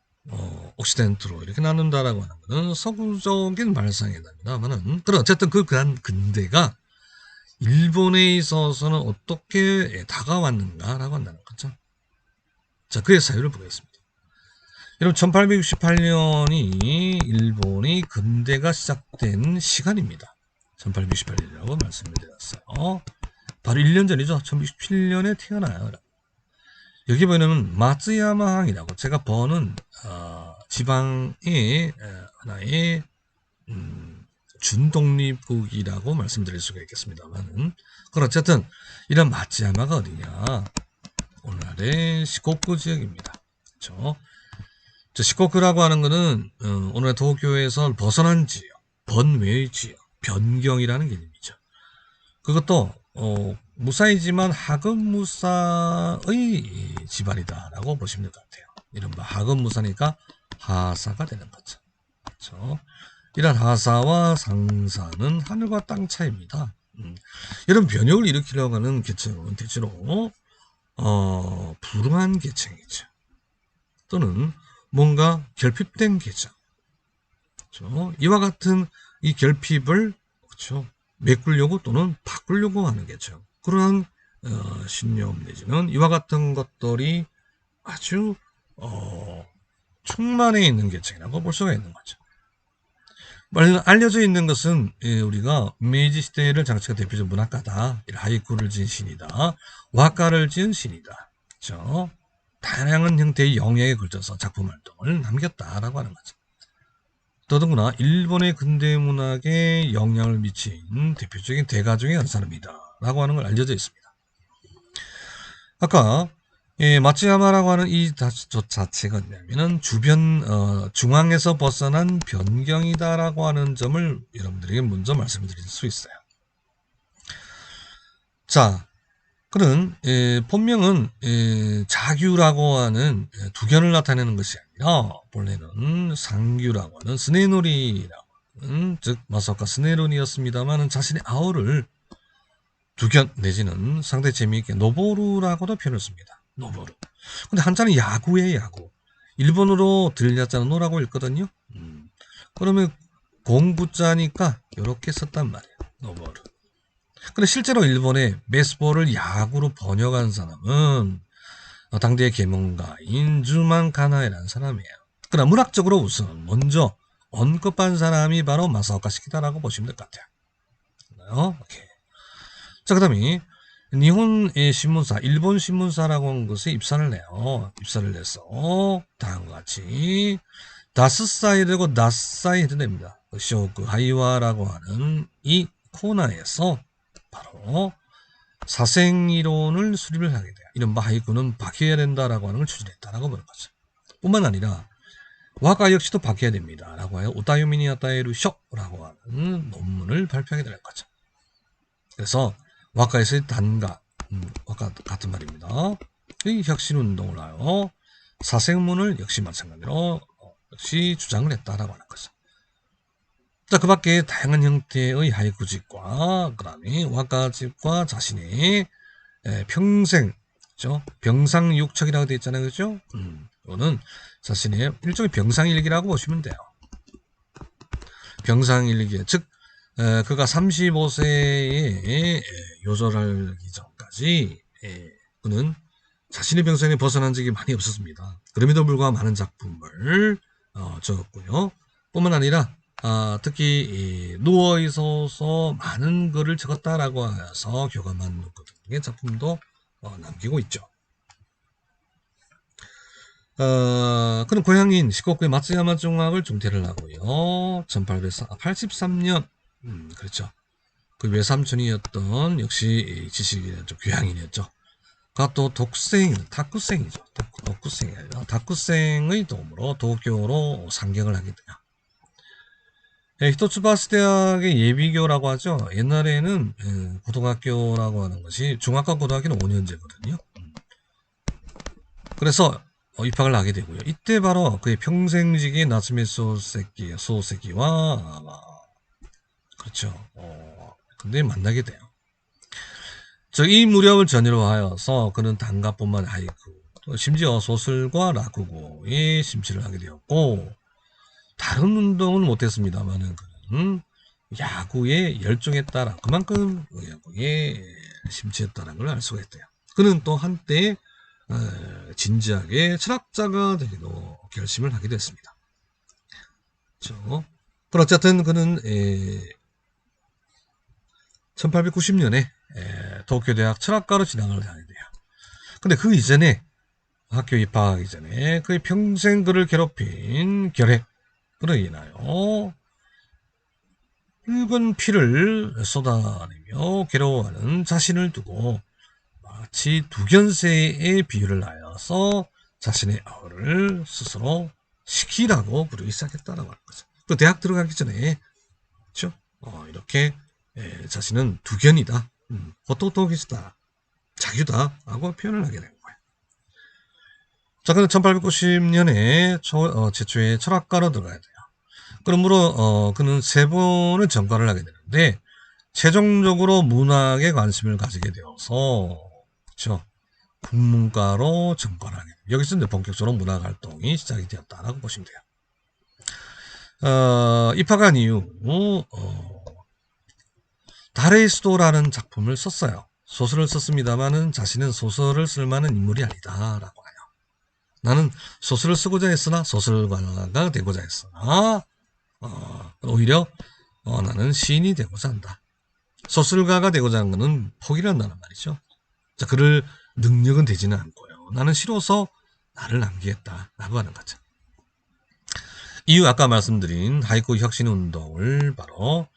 옥시덴트로 이렇게 나눈다라고 하는 것은 서구적인 발상이랍니다만은 그런 어쨌든 그 근대가 일본에 있어서는 어떻게 다가왔는가라고 한다는 거죠. 자, 그의 사유를 보겠습니다. 여러분 1868년이 일본의 근대가 시작된 시간입니다. 1868년이라고 말씀을 드렸어요. 바로 1년 전이죠. 1967년에 태어나요. 여기 보면 마츠야마항이라고 제가 버는 지방의 하나의 준독립국이라고 말씀드릴 수가 있겠습니다만 그럼 어쨌든 이런 마츠야마가 어디냐 오늘날의 시코쿠 지역입니다. 그렇죠? 시코쿠라고 하는 것은 오늘날 도쿄에서 벗어난 지역, 번외의 지역, 변경이라는 개념이죠. 그것도 무사이지만 하급무사의 집안이다라고 보시면 될 것 같아요. 이른바 하급무사니까 하사가 되는 거죠. 그렇죠? 이런 하사와 상사는 하늘과 땅 차이입니다. 이런 변혁을 일으키려고 하는 계층은 대체로 불우한 계층이죠. 또는 뭔가 결핍된 계층. 그렇죠? 이와 같은 이 결핍을 그렇죠? 메꾸려고 또는 바꾸려고 하는 계층. 그러한 신념 내지는 이와 같은 것들이 아주 충만해 있는 계층이라고 볼 수가 있는 거죠. 알려져 있는 것은 우리가 메이지 시대를 장치가 대표적 문학가다. 하이쿠를 지은 신이다. 와카를 지은 신이다. 그렇죠? 다양한 형태의 영역에 걸쳐서 작품 활동을 남겼다라고 하는 거죠. 더더구나 일본의 근대 문학에 영향을 미친 대표적인 대가 중에 한 사람이다 라고 하는 걸 알려져 있습니다. 아까 마츠야마라고 하는 저 자체가 뭐냐면은 중앙에서 벗어난 변경이다라고 하는 점을 여러분들에게 먼저 말씀을 드릴 수 있어요. 자, 그는 본명은 자규라고 하는 두견을 나타내는 것이 아니라 본래는 상규라고 하는 스네노리라고 하는, 즉 마사오카 스네론이었습니다만 자신의 아우를 두견 내지는 상당히 재미있게 노보루라고도 표현을 씁니다. 노보루. 근데 한자는 야구예요, 야구. 일본어로 들렸자는 노라고 읽거든요. 그러면 공부자니까 이렇게 썼단 말이에요. 노보루. 근데 실제로 일본의 베이스볼을 야구로 번역한 사람은 당대의 계몽가인 주만 가나에라는 사람이에요. 그러나 문학적으로 우선 먼저 언급한 사람이 바로 마사오카 시키다라고 보시면 될 것 같아요. 오케이. 자, 그 다음에 일본의 신문사, 일본 신문사라고 하는 것에 입사를 내요. 입사를 내서 다음과 같이 다스사이 되고 나사이 해도 됩니다. 쇼크 하이와라고 하는 이 코너에서 바로 사생이론을 수립을 하게 돼요. 이른바 하이쿠는 바뀌어야 된다라고 하는 걸 추진했다라고 보는 거죠. 뿐만 아니라 와가 역시도 바뀌어야 됩니다. 라고 하여 오타유미니 아타에루 쇼라고 하는 논문을 발표하게 되는 거죠. 그래서 와카에서의 단가, 와카 같은 말입니다. 이 혁신운동을 하여 사생문을 역시 마찬가지로 역시 주장을 했다라고 하는 거죠. 자, 그 밖에 다양한 형태의 하이쿠집과 그 다음에 와카집과 자신의 평생, 그죠? 병상육척이라고 되어 있잖아요. 그죠? 이거는 자신의 일종의 병상일기라고 보시면 돼요. 병상일기, 즉 그가 35세에 요절하기 전까지 그는 자신의 병상에 벗어난 적이 많이 없었습니다. 그럼에도 불구하고 많은 작품을 적었고요. 뿐만 아니라 특히 누워 있어서 많은 글을 적었다라고 해서 교과만 놓고 등의 작품도 남기고 있죠. 그는 고향인 시코쿠의 마츠야마 중학을 중퇴를 하고요. 1883년 그렇죠. 그 외삼촌이었던 역시 지식인의 교양인이었죠. 또 다쿠생이죠. 다쿠생의 도움으로 도쿄로 상경을 하게 돼요. 히토츠바스 대학의 예비교라고 하죠. 옛날에는 고등학교라고 하는 것이 중학과 고등학교는 5년제거든요. 그래서 입학을 하게 되고요. 이때 바로 그의 평생직의 나츠메 소세기와 그렇죠. 근데 만나게 돼요. 이 무렵을 전후로 하여서 그는 단가뿐만 아니고 심지어 소설과 라쿠고에 심취를 하게 되었고 다른 운동은 못했습니다만은 그는 야구에 열중했다라 그만큼 야구에 심취했다는 걸 알 수가 있대요. 그는 또 한때 진지하게 철학자가 되기도 결심을 하게 됐습니다. 그렇죠. 어쨌든 그는 1890년에 도쿄대학 철학과로 진학을 하게 돼요. 근데 그 이전에 학교 입학하기 전에 그의 평생 그를 괴롭힌 결핵으로 인하여 붉은 피를 쏟아내며 괴로워하는 자신을 두고 마치 두견새에 비유를 하여서 자신의 아우를 스스로 시키라고 부르기 시작했다라고 하는 거죠. 또 대학 들어가기 전에 그렇죠? 이렇게 자신은 두견이다, 호토토기스다, 자규다 하고 표현을 하게 된 거예요. 자, 그는 1890년에 최초의 철학과로 들어가야 돼요. 그러므로 그는 3번의 전과를 하게 되는데 최종적으로 문학에 관심을 가지게 되어서 그렇죠. 국문과로 전과를 하게 돼요. 여기서 이제 본격적으로 문학 활동이 시작이 되었다라고 보시면 돼요. 입학한 이후 달의 수도라는 작품을 썼어요. 소설을 썼습니다만은 자신은 소설을 쓸 만한 인물이 아니다라고 해요. 나는 소설을 쓰고자 했으나 소설가가 되고자 했으나 오히려 나는 시인이 되고자 한다. 소설가가 되고자 하는 것은 포기를 한다는 말이죠. 자, 그럴 능력은 되지는 않고요. 나는 시로서 나를 남기겠다라고 하는 거죠. 이후 아까 말씀드린 하이쿠 혁신운동을 바로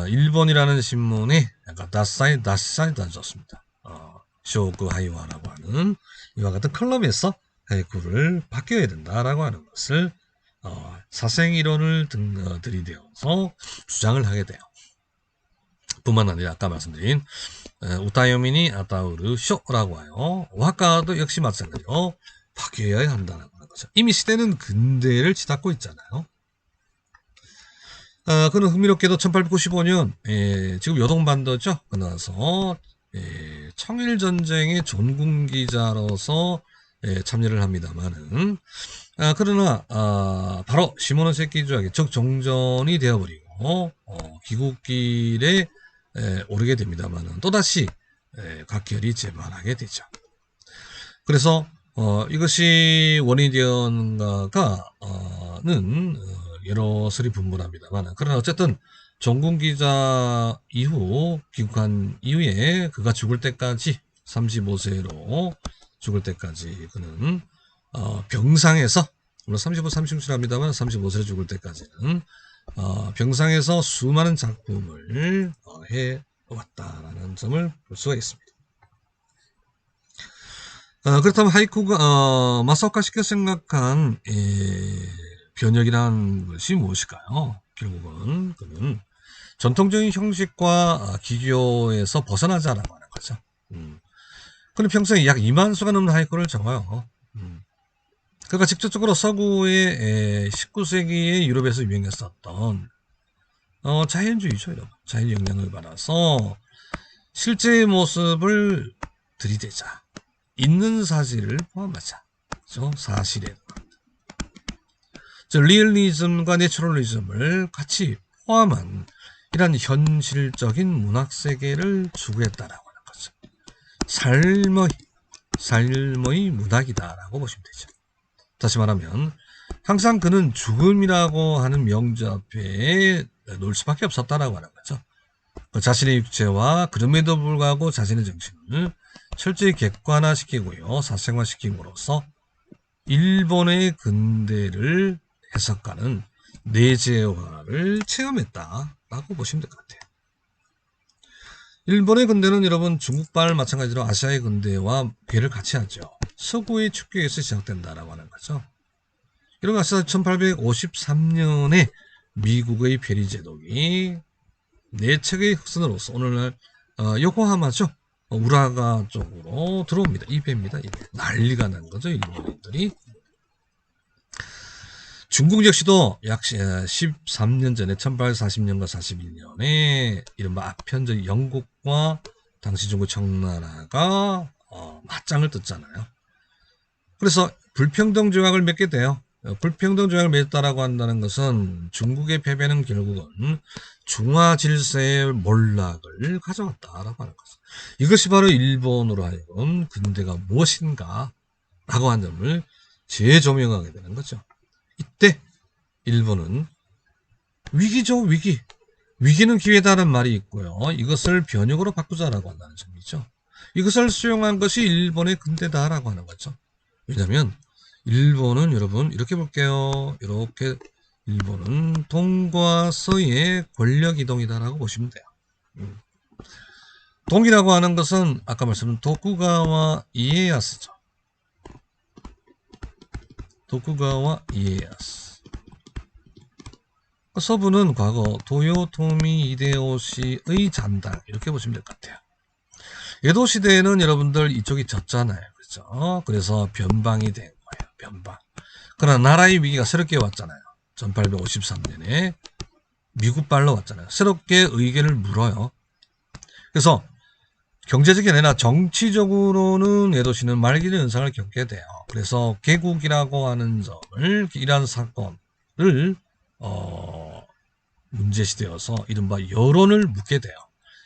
일본이라는 신문에 약간 다사이 다졌습니다. 쇼크 하이와라고 하는 이와 같은 컬럼에서 하이쿠를 바뀌어야 된다라고 하는 것을 사생이론을 들이대어서 주장을 하게 돼요. 뿐만 아니라 아까 말씀드린 우타요미니 아타우르 쇼라고 하여 와카도 역시 마찬가지로 바뀌어야 한다는 거죠. 이미 시대는 근대를 치닫고 있잖아요. 그는 흥미롭게도 1895년 지금 요동반도죠. 그나서 청일전쟁의 전군기자로서 참여를 합니다만은 그러나 바로 시모노세키 조약이 즉 종전이 되어버리고 귀국길에 오르게 됩니다만은 또다시 각결이 재발하게 되죠. 그래서 이것이 원인이 되었는가는 여러설이 분분합니다만 그러나 어쨌든 전군기자 이후 귀국한 이후에 그가 죽을 때까지 35세로 죽을 때까지 그는 병상에서 물론 35, 36세랍니다만 35세로 죽을 때까지는 병상에서 수많은 작품을 해왔다라는 점을 볼 수가 있습니다. 그렇다면 하이쿠가 마사오카 시가 생각한 변혁이라는 것이 무엇일까요? 결국은 그는 전통적인 형식과 기교에서 벗어나자라고 하는 거죠. 그는 평소에 약 2만 수가 넘는 하이쿠를 적어요. 그러니까 직접적으로 서구의 19세기의 유럽에서 유행했었던 자연주의죠. 여러분. 자연 영향을 받아서 실제의 모습을 들이대자. 있는 사실을 포함하자. 그렇죠? 사실에. 리얼리즘과 내추럴리즘을 같이 포함한 이런 현실적인 문학세계를 추구했다라고 하는 거죠. 삶의 문학이다라고 보시면 되죠. 다시 말하면 항상 그는 죽음이라고 하는 명제 앞에 놓을 수밖에 없었다라고 하는 거죠. 자신의 육체와 그럼에도 불구하고 자신의 정신을 철저히 객관화시키고요. 사생화시킴으로써 일본의 근대를 해석하는 내재화를 체험했다라고 보시면 될 것 같아요. 일본의 근대는 여러분 중국발 마찬가지로 아시아의 근대와 배를 같이 하죠. 서구의 축교에서 시작된다라고 하는 거죠. 이런 것은 1853년에 미국의 페리 제독이 내척의 흑선으로서 오늘날 요코하마죠. 우라가 쪽으로 들어옵니다. 이배입니다. 이배. 난리가 난 거죠. 일본인들이. 중국 역시도 약 13년 전에 1840년과 41년에 이른바 아편적 영국과 당시 중국 청나라가 맞짱을 떴잖아요. 그래서 불평등 조약을 맺게 돼요. 불평등 조약을 맺었다라고 한다는 것은 중국의 패배는 결국은 중화 질서의 몰락을 가져왔다라고 하는 것입니다. 이것이 바로 일본으로 하여금 근대가 무엇인가 라고 하는 점을 재조명하게 되는 거죠. 이때 일본은 위기죠. 위기는 기회다라는 말이 있고요. 이것을 변혁으로 바꾸자라고 한다는 점이죠. 이것을 수용한 것이 일본의 근대다라고 하는 거죠. 왜냐하면 일본은 여러분 이렇게 볼게요. 이렇게 일본은 동과 서의 권력 이동이다라고 보시면 돼요. 동이라고 하는 것은 아까 말씀드린 도쿠가와 이에야스죠. 도쿠가와 이에야스. 서부는 과거 도요토미 이데요시의 잔당 이렇게 보시면 될 것 같아요. 에도 시대에는 여러분들 이쪽이 졌잖아요. 그렇죠? 그래서 변방이 된 거예요. 변방. 그러나 나라의 위기가 새롭게 왔잖아요. 1853년에 미국발로 왔잖아요. 새롭게 의견을 물어요. 그래서 경제적이 아니라 정치적으로는 에도시는 말기의 현상을 겪게 돼요. 그래서 개국이라고 하는 점을 이러한 사건을 문제시되어서 이른바 여론을 묻게 돼요.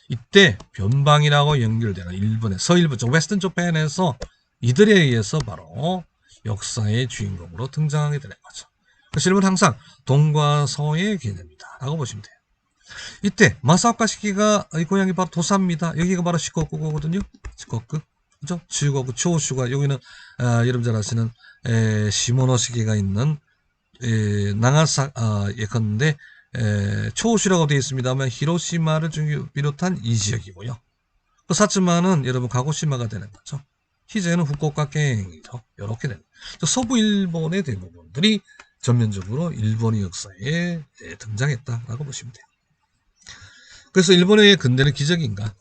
이때 변방이라고 연결되는 일본의 서일부 쪽 웨스턴 조펜에서 이들에 의해서 바로 역사의 주인공으로 등장하게 되는 거죠. 그래서 일본은 항상 동과 서의 개념이다 라고 보시면 돼요. 이때 마사오카 시키가 고향이 바로 도사입니다. 여기가 바로 시코쿠거든요. 시코쿠. 그죠? 주고구 초슈가 여기는 여러분 잘 아시는 시모노시기가 있는 나가사 예컨대 초슈라고 되어 있습니다만 히로시마를 비롯한 이 지역이고요. 그 사츠마는 여러분 가고시마가 되는 거죠. 히제는 후쿠오카 갱이죠. 이렇게 되는 거죠. 서부 일본의 대부분들이 전면적으로 일본의 역사에 등장했다라고 보시면 돼요. 그래서 일본의 근대는 기적인가?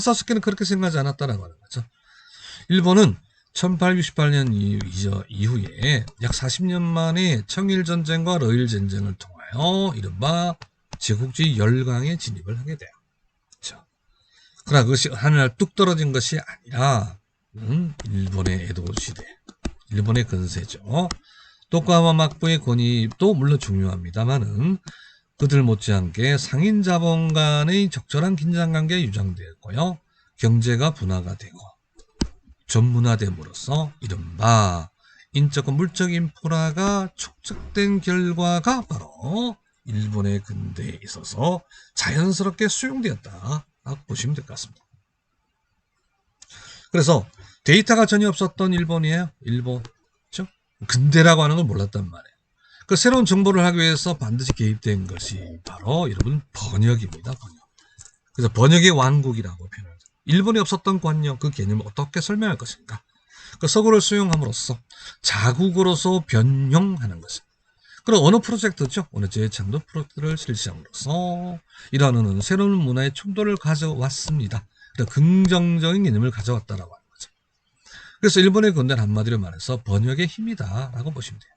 사스케는 그렇게 생각하지 않았다라고 하는 거죠. 일본은 1868년 이후에 약 40년 만에 청일전쟁과 러일전쟁을 통하여 이른바 제국주의 열강에 진입을 하게 돼요. 그렇죠? 그러나 그것이 하늘날 뚝 떨어진 것이 아니라 일본의 에도 시대, 일본의 근세죠. 도쿠가와 막부의 건립도 물론 중요합니다만은 그들 못지않게 상인 자본 간의 적절한 긴장관계가 유지되었고요. 경제가 분화가 되고 전문화됨으로써 이른바 인적과 물적 인프라가 축적된 결과가 바로 일본의 근대에 있어서 자연스럽게 수용되었다라고 보시면 될 것 같습니다. 그래서 데이터가 전혀 없었던 일본이에요. 일본. 그렇죠? 근대라고 하는 걸 몰랐단 말이에요. 그 새로운 정보를 하기 위해서 반드시 개입된 것이 바로 여러분 번역입니다. 번역. 그래서 번역의 왕국이라고 표현합니다. 일본에 없었던 관념, 그 개념을 어떻게 설명할 것인가? 그 서구를 수용함으로써 자국으로서 변형하는 것을. 그런 언어 프로젝트죠. 언어 재창조 프로젝트를 실시함으로써 이러한 새로운 문화의 충돌을 가져왔습니다. 긍정적인 개념을 가져왔다라고 하는 거죠. 그래서 일본의 근대는 한마디로 말해서 번역의 힘이다라고 보시면 돼요.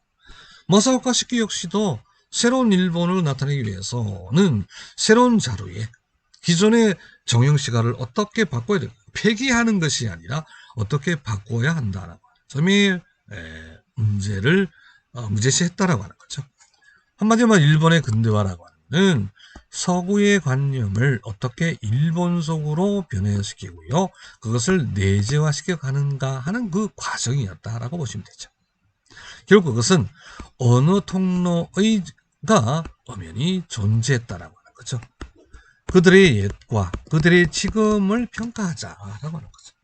마사오카 시키 역시도 새로운 일본을 나타내기 위해서는 새로운 자료에 기존의 정형시가를 어떻게 바꿔야 될까? 폐기하는 것이 아니라 어떻게 바꿔야 한다라고 하는 점이 문제를 문제시했다라고 하는 거죠. 한마디로 말하면 일본의 근대화라고 하는 서구의 관념을 어떻게 일본속으로 변화시키고요. 그것을 내재화시켜 가는가 하는 그 과정이었다라고 보시면 되죠. 결국 그것은 언어 통로가 엄연히 존재했다라고 하는 거죠. 그들의 옛과 그들의 지금을 평가하자라고 하는 거죠.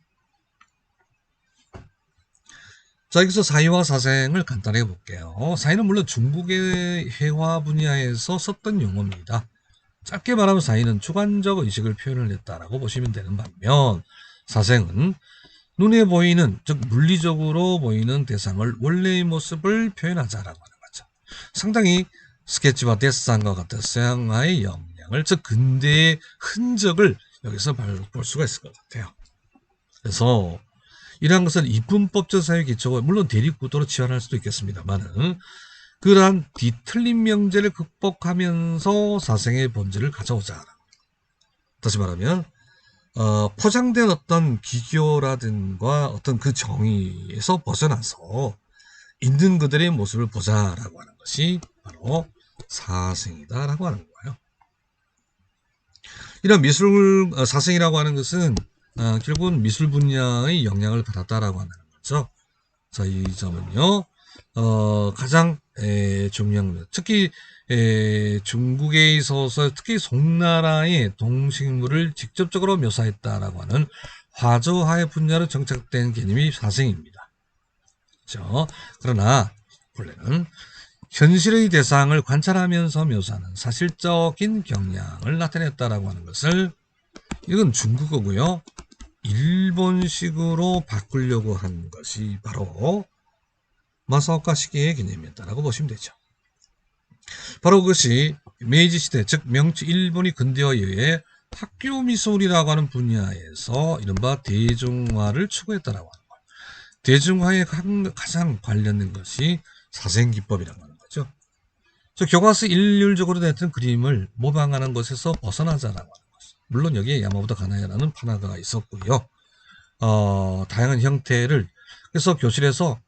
자, 여기서 사이와 사생을 간단히 해볼게요. 사이는 물론 중국의 회화 분야에서 썼던 용어입니다. 짧게 말하면 사이는 주관적 의식을 표현을 했다라고 보시면 되는 반면 사생은 눈에 보이는, 즉 물리적으로 보이는 대상을 원래의 모습을 표현하자라고 하는 거죠. 상당히 스케치와 데스상과 같은 서양화의 영향을, 즉 근대의 흔적을 여기서 볼 수가 있을 것 같아요. 그래서 이러한 것은 이분법적 사회 기초가 물론 대립구도로 치환할 수도 있겠습니다만은 그러한 뒤틀린 명제를 극복하면서 사생의 본질을 가져오자. 다시 말하면 포장된 어떤 기교라든가 어떤 그 정의에서 벗어나서 있는 그들의 모습을 보자라고 하는 것이 바로 사생이다라고 하는 거예요. 이런 사생이라고 하는 것은 결국은 미술 분야의 영향을 받았다라고 하는 거죠. 자, 이 점은요, 가장 중요한, 특히 중국에 있어서 특히 송나라의 동식물을 직접적으로 묘사했다라고 하는 화저화의 분야로 정착된 개념이 사생입니다. 그렇죠? 그러나 본래는 현실의 대상을 관찰하면서 묘사하는 사실적인 경향을 나타냈다라고 하는 것을 이건 중국어고요. 일본식으로 바꾸려고 한 것이 바로 마사오카 시기의 개념이었다라고 보시면 되죠. 바로 그것이 메이지 시대, 즉 명치 일본이 근대화에 의해 학교 미술이라고 하는 분야에서 이른바 대중화를 추구했다라고 하는 거예요. 대중화에 가장 관련된 것이 사생기법이라고 하는 거죠. 즉 교과서 일률적으로 냈던 그림을 모방하는 것에서 벗어나자라고 하는 거죠. 물론 여기에 야마부타 가나야라는 판화가가 있었고요. 다양한 형태를, 그래서 교실에서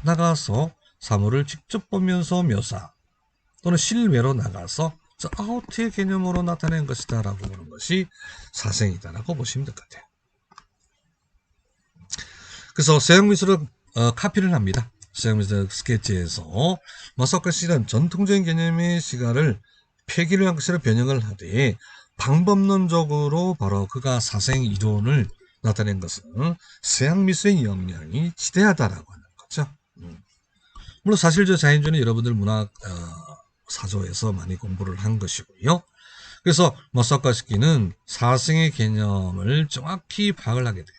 나가서 사물을 직접 보면서 묘사 또는 실외로 나가서 아우트의 개념으로 나타낸 것이다 라고 보는 것이 사생이다라고 보시면 될 것 같아요. 그래서 서양미술을 카피를 합니다. 서양미술 스케치에서 마사오카 시는 전통적인 개념의 시가를 폐기를 한 것으로 변형을 하되 방법론적으로 바로 그가 사생 이론을 나타낸 것은 서양미술의 영향이 지대하다라고 하는 거죠. 물론 사실 저 자연주의는 여러분들 문학 사조에서 많이 공부를 한 것이고요. 그래서 마사오카시키는 사생의 개념을 정확히 파악을 하게 돼요.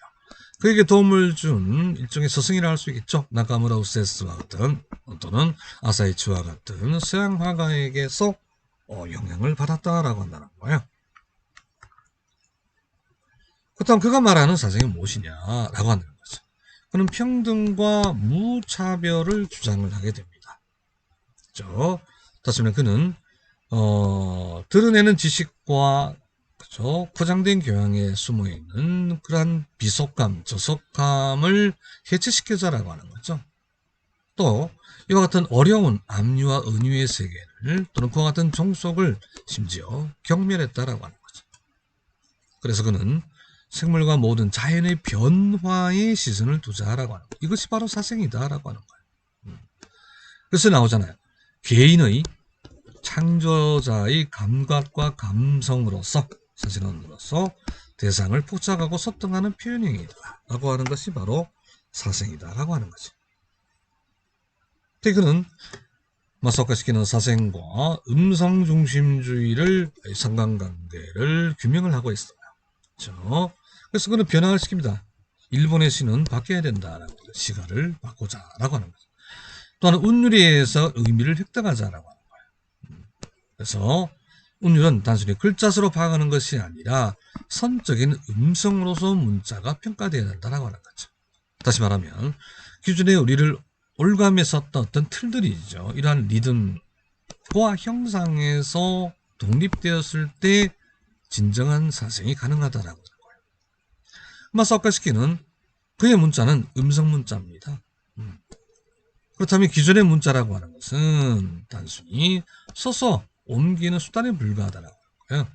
그에게 도움을 준 일종의 스승이라 할 수 있겠죠. 나카무라 우세스와 같은 또는 아사히치와 같은 서양 화가에게서 영향을 받았다라고 한다는 거예요. 그렇다면 그가 말하는 사생이 무엇이냐라고 하는 거죠. 그는 평등과 무차별을 주장을 하게 됩니다. 그렇죠? 다시 말해 그는 드러내는 지식과 그렇죠? 포장된 교양에 숨어있는 그러한 비속감, 저속감을 해체시켜자라고 하는 거죠. 또 이와 같은 어려운 압류와 은유의 세계를 또는 그와 같은 종속을 심지어 경멸했다라고 하는 거죠. 그래서 그는 생물과 모든 자연의 변화에 시선을 두자라고 하는 거예요. 이것이 바로 사생이다라고 하는 거예요. 그래서 나오잖아요. 개인의 창조자의 감각과 감성으로서 사실론으로서 대상을 포착하고 섭등하는 표현형이다 라고 하는 것이 바로 사생이다 라고 하는 거죠. 그는 마사오카시키는 사생과 음성 중심주의를 상관관계를 규명을 하고 있어요. 그렇죠? 그래서 그는 변화를 시킵니다. 일본의 시는 바뀌어야 된다라고 시가를 바꾸자라고 하는 거죠. 또한 운율에서 의미를 획득하자라고 하는 거예요. 그래서 운율은 단순히 글자수로 파악하는 것이 아니라 선적인 음성으로서 문자가 평가되어야 된다라고 하는 거죠. 다시 말하면 기존에 우리를 올감에 썼던 어떤 틀들이죠. 이러한 리듬과 형상에서 독립되었을 때 진정한 사생이 가능하다라고 하는 거예요. 마사오카시키는 그의 문자는 음성 문자입니다. 그렇다면 기존의 문자라고 하는 것은 단순히 써서 옮기는 수단에 불과하다라고 하는 거예요.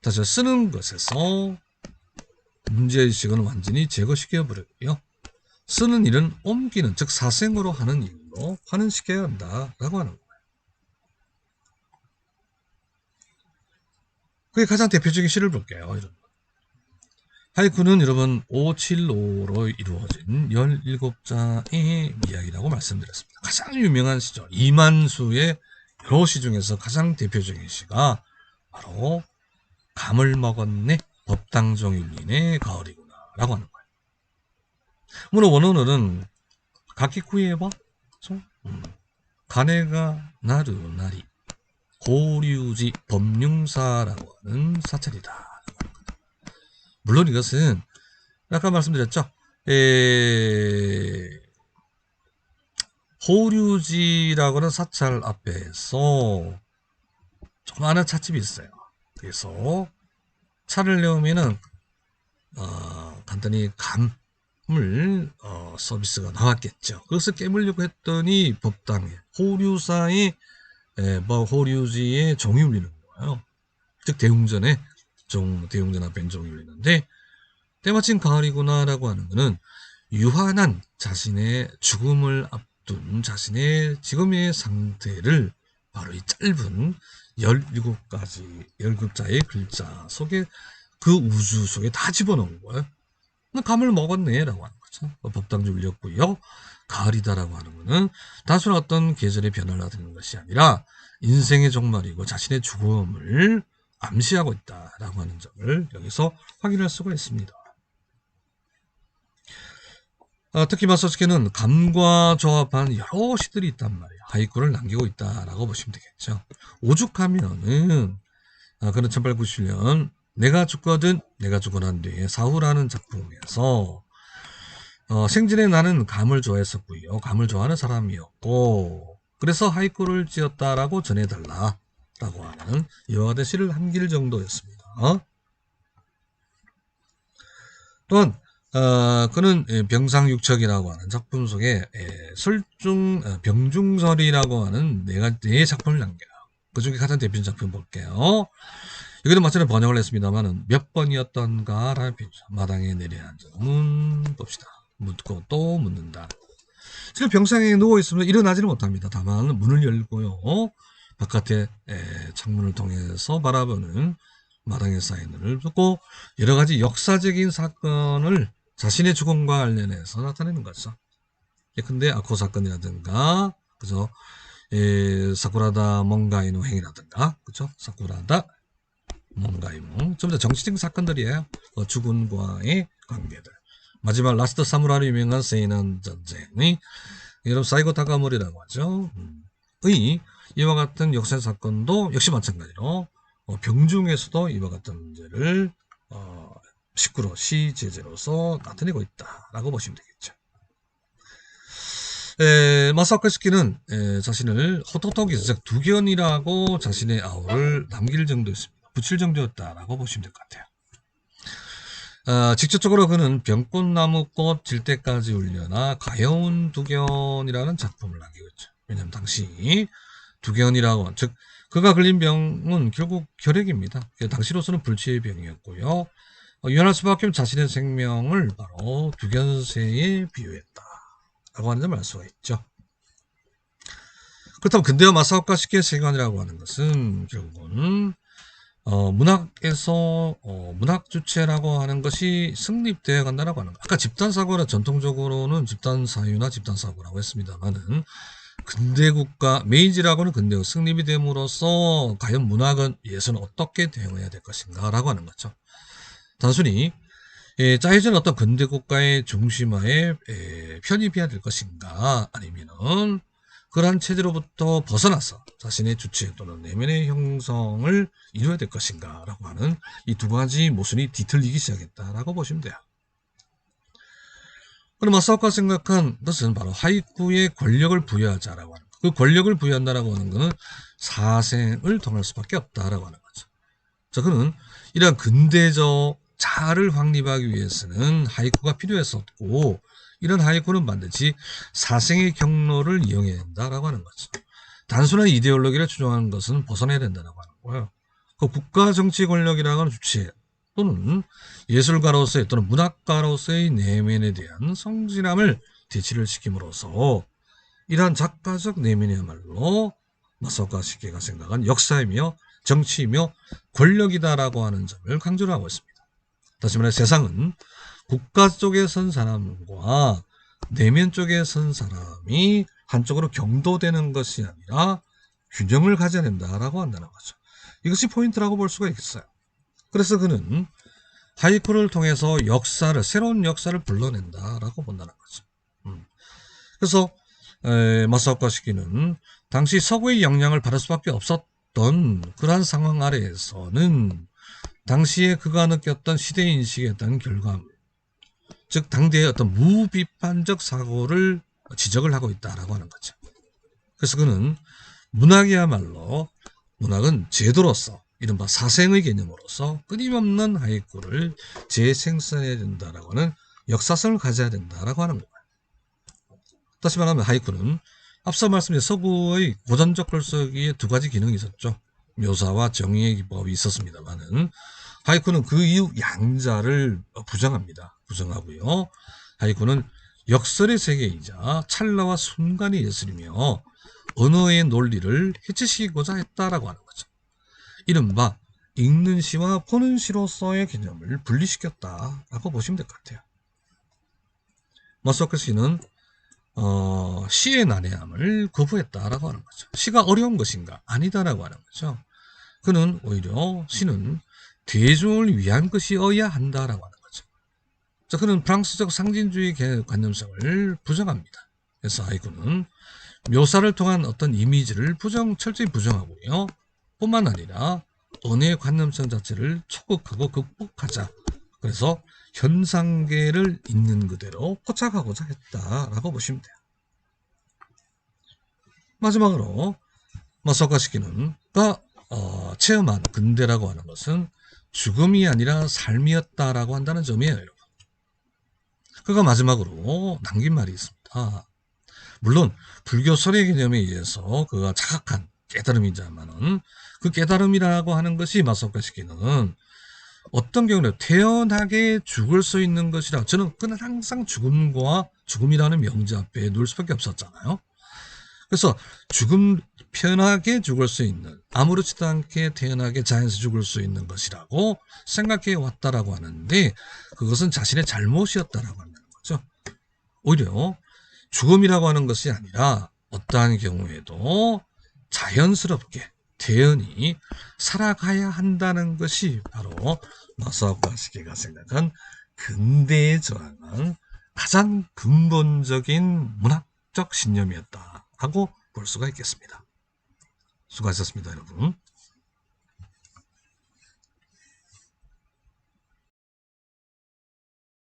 다시 쓰는 것에서 문제의식은 완전히 제거시켜 버렸고요. 쓰는 일은 옮기는 즉 사생으로 하는 일로 환원시켜야 한다라고 하는 거예요. 그게 가장 대표적인 시를 볼게요. 여러분. 하이쿠는 여러분 575로 이루어진 17자의 이야기라고 말씀드렸습니다. 가장 유명한 시죠. 이만수의 여러 시 중에서 가장 대표적인 시가 바로 감을 먹었네 법당종일린의 가을이구나 라고 하는 거예요. 물론 원어는 가키쿠에바 가네가 나르 나리 고류지 법융사라고 하는 사찰이다. 물론 이것은 아까 말씀드렸죠. 호류지라고 하는 사찰 앞에서 조그마한 찻집이 있어요. 그래서 차를 내오면은 간단히 감을 서비스가 나왔겠죠. 그래서 깨물려고 했더니 법당에 호류사의 호류지에 종이 울리는 거예요. 즉 대웅전에 대웅전 앞에 종이 울리는데 때마침 가을이구나라고 하는 것은 유한한 자신의 죽음을 앞둔 자신의 지금의 상태를 바로 이 짧은 17자의 글자 속에 그 우주 속에 다 집어넣은 거예요. 감을 먹었네 라고 하는 거죠. 법당주 울렸고요. 가을이다라고 하는 것은 단순한 어떤 계절의 변화를 나타내는 것이 아니라 인생의 종말이고 자신의 죽음을 암시하고 있다라고 하는 점을 여기서 확인할 수가 있습니다. 특히 마사오카시키는 감과 조합한 여러 시들이 있단 말이에요. 하이쿠를 남기고 있다라고 보시면 되겠죠. 오죽하면은 그는 1897년 내가 죽거든 내가 죽고 난 뒤에 사후라는 작품에서 생전에 나는 감을 좋아했었고요. 감을 좋아하는 사람이었고 그래서 하이쿠를 지었다라고 전해달라 라고 하는 이와 같은 시를 한 길 정도였습니다. 또한 그는 병상육척이라고 하는 작품 속에 병중설이라고 하는 네 작품을 남겨요. 그 중에 가장 대표적인 작품 볼게요. 여기도 마찬가지로 번역을 했습니다만 몇 번이었던가라는 표현이죠. 마당에 내려앉아 봅시다. 묻고 또 묻는다. 지금 병상에 누워있으면 일어나지는 못합니다. 다만 문을 열고요. 바깥에 창문을 통해서 바라보는 마당의 사인을 듣고 여러 가지 역사적인 사건을 자신의 죽음과 관련해서 나타내는 거죠. 근데 아코 사건이라든가 그죠? 사쿠라다 몽가이노 행이라든가 그죠? 사쿠라다 뭔가이몽. 좀 더 정치적 사건들이에요. 주군과의 관계들. 마지막 라스트 사무라이로 유명한 세이난 전쟁이 여러분 사이고 다가모리라고 하죠. 의 이와 같은 역사 사건도 역시 마찬가지로 병중에서도 이와 같은 문제를 시끄러 시제재로서 나타내고 있다라고 보시면 되겠죠. 마사오카시키는 자신을 호토토기 즉 두견이라고 자신의 아우를 남길 정도였습니다. 붙일 정도였다라고 보시면 될 것 같아요. 직접적으로 그는 병꽃나무꽃 질 때까지 울려나 가여운 두견이라는 작품을 남기고 있죠. 왜냐하면 당시 두견이라고 즉 그가 걸린 병은 결국 결핵입니다. 당시로서는 불치의 병이었고요. 유연할 수밖에 없는 자신의 생명을 바로 두견세에 비유했다라고 하는 점을 알 수가 있죠. 그렇다면 근대와 마사오카 시키의 세계관이라고 하는 것은 결국은 문학에서 문학 주체라고 하는 것이 성립되어 간다라고 하는 거. 아까 집단사고라 전통적으로는 집단사유나 집단사고라고 했습니다만은 근대국가 메이지라고는 근대국 성립이 됨으로써 과연 문학은 예술은 어떻게 대응해야 될 것인가라고 하는 거죠. 단순히 짜여진 어떤 근대국가의 중심화에 편입해야 될 것인가 아니면은 그러한 체제로부터 벗어나서 자신의 주체 또는 내면의 형성을 이루어야 될 것인가 라고 하는 이 두 가지 모순이 뒤틀리기 시작했다라고 보시면 돼요. 그럼 마사오카가 생각한 것은 바로 하이쿠에 권력을 부여하자라고 하는 것. 그 권력을 부여한다라고 하는 것은 사생을 통할 수밖에 없다라고 하는 거죠. 자, 그는 이러한 근대적 자아를 확립하기 위해서는 하이쿠가 필요했었고 이런 하이쿠는 반드시 사생의 경로를 이용해야 된다라고 하는 거죠. 단순한 이데올로기를 추종하는 것은 벗어나야 된다고 하는 거예요. 그 국가 정치 권력이라고 하는 주체 또는 예술가로서의 또는 문학가로서의 내면에 대한 성실함을 대치를 시킴으로써 이러한 작가적 내면이야말로 마사오카 시케가 생각한 역사이며 정치이며 권력이다라고 하는 점을 강조를 하고 있습니다. 다시 말해 세상은 국가 쪽에 선 사람과 내면 쪽에 선 사람이 한쪽으로 경도되는 것이 아니라 균형을 가져야 된다라고 한다는 거죠. 이것이 포인트라고 볼 수가 있겠어요. 그래서 그는 하이쿠를 통해서 역사를 새로운 역사를 불러낸다라고 본다는 거죠. 그래서 마사오카 시키는 당시 서구의 영향을 받을 수밖에 없었던 그러한 상황 아래에서는 당시에 그가 느꼈던 시대인식에 대한 결과물 즉 당대의 어떤 무비판적 사고를 지적을 하고 있다라고 하는 거죠. 그래서 그는 문학이야말로 문학은 제도로서 이른바 사생의 개념으로서 끊임없는 하이쿠를 재생산해야 된다라고 하는 역사성을 가져야 된다라고 하는 거예요. 다시 말하면 하이쿠는 앞서 말씀드린 서구의 고전적 글쓰기에 두 가지 기능이 있었죠. 묘사와 정의의 기법이 있었습니다만은 하이쿠는 그 이후 양자를 부정하고요. 하이쿠는 역설의 세계이자 찰나와 순간의 예술이며 언어의 논리를 해체시키고자 했다라고 하는 거죠. 이른바 읽는 시와 보는 시로서의 개념을 분리시켰다라고 보시면 될 것 같아요. 마사오카 시는 시의 난해함을 거부했다라고 하는 거죠. 시가 어려운 것인가? 아니다라고 하는 거죠. 그는 오히려 시는 대중을 위한 것이어야 한다라고 하는 거죠. 자, 그는 프랑스적 상징주의 관념성을 부정합니다. 그래서 하이쿠는 묘사를 통한 어떤 이미지를 철저히 부정하고요. 뿐만 아니라 언어의 관념성 자체를 초극하고 극복하자. 그래서 현상계를 있는 그대로 포착하고자 했다라고 보시면 돼요. 마지막으로 마사오카 시키는 체험한 근대라고 하는 것은 죽음이 아니라 삶이었다라고 한다는 점이에요. 여러분. 그가 마지막으로 남긴 말이 있습니다. 물론 불교 설의 개념에 의해서 그가 자각한 깨달음이자만은 그 깨달음이라고 하는 것이 마사오카 시키는 어떤 경우는 태연하게 죽을 수 있는 것이라 저는 그는 항상 죽음이라는 명제 앞에 놓을 수밖에 없었잖아요. 그래서 편하게 죽을 수 있는 아무렇지도 않게 태연하게 자연스레 죽을 수 있는 것이라고 생각해 왔다라고 하는데 그것은 자신의 잘못이었다라고 한다는 거죠. 오히려 죽음이라고 하는 것이 아니라 어떠한 경우에도 자연스럽게 대연이 살아가야 한다는 것이 바로 마사오카 시계가 생각한 근대에 저항한 가장 근본적인 문학적 신념이었다 하고 볼 수가 있겠습니다. 수고하셨습니다, 여러분.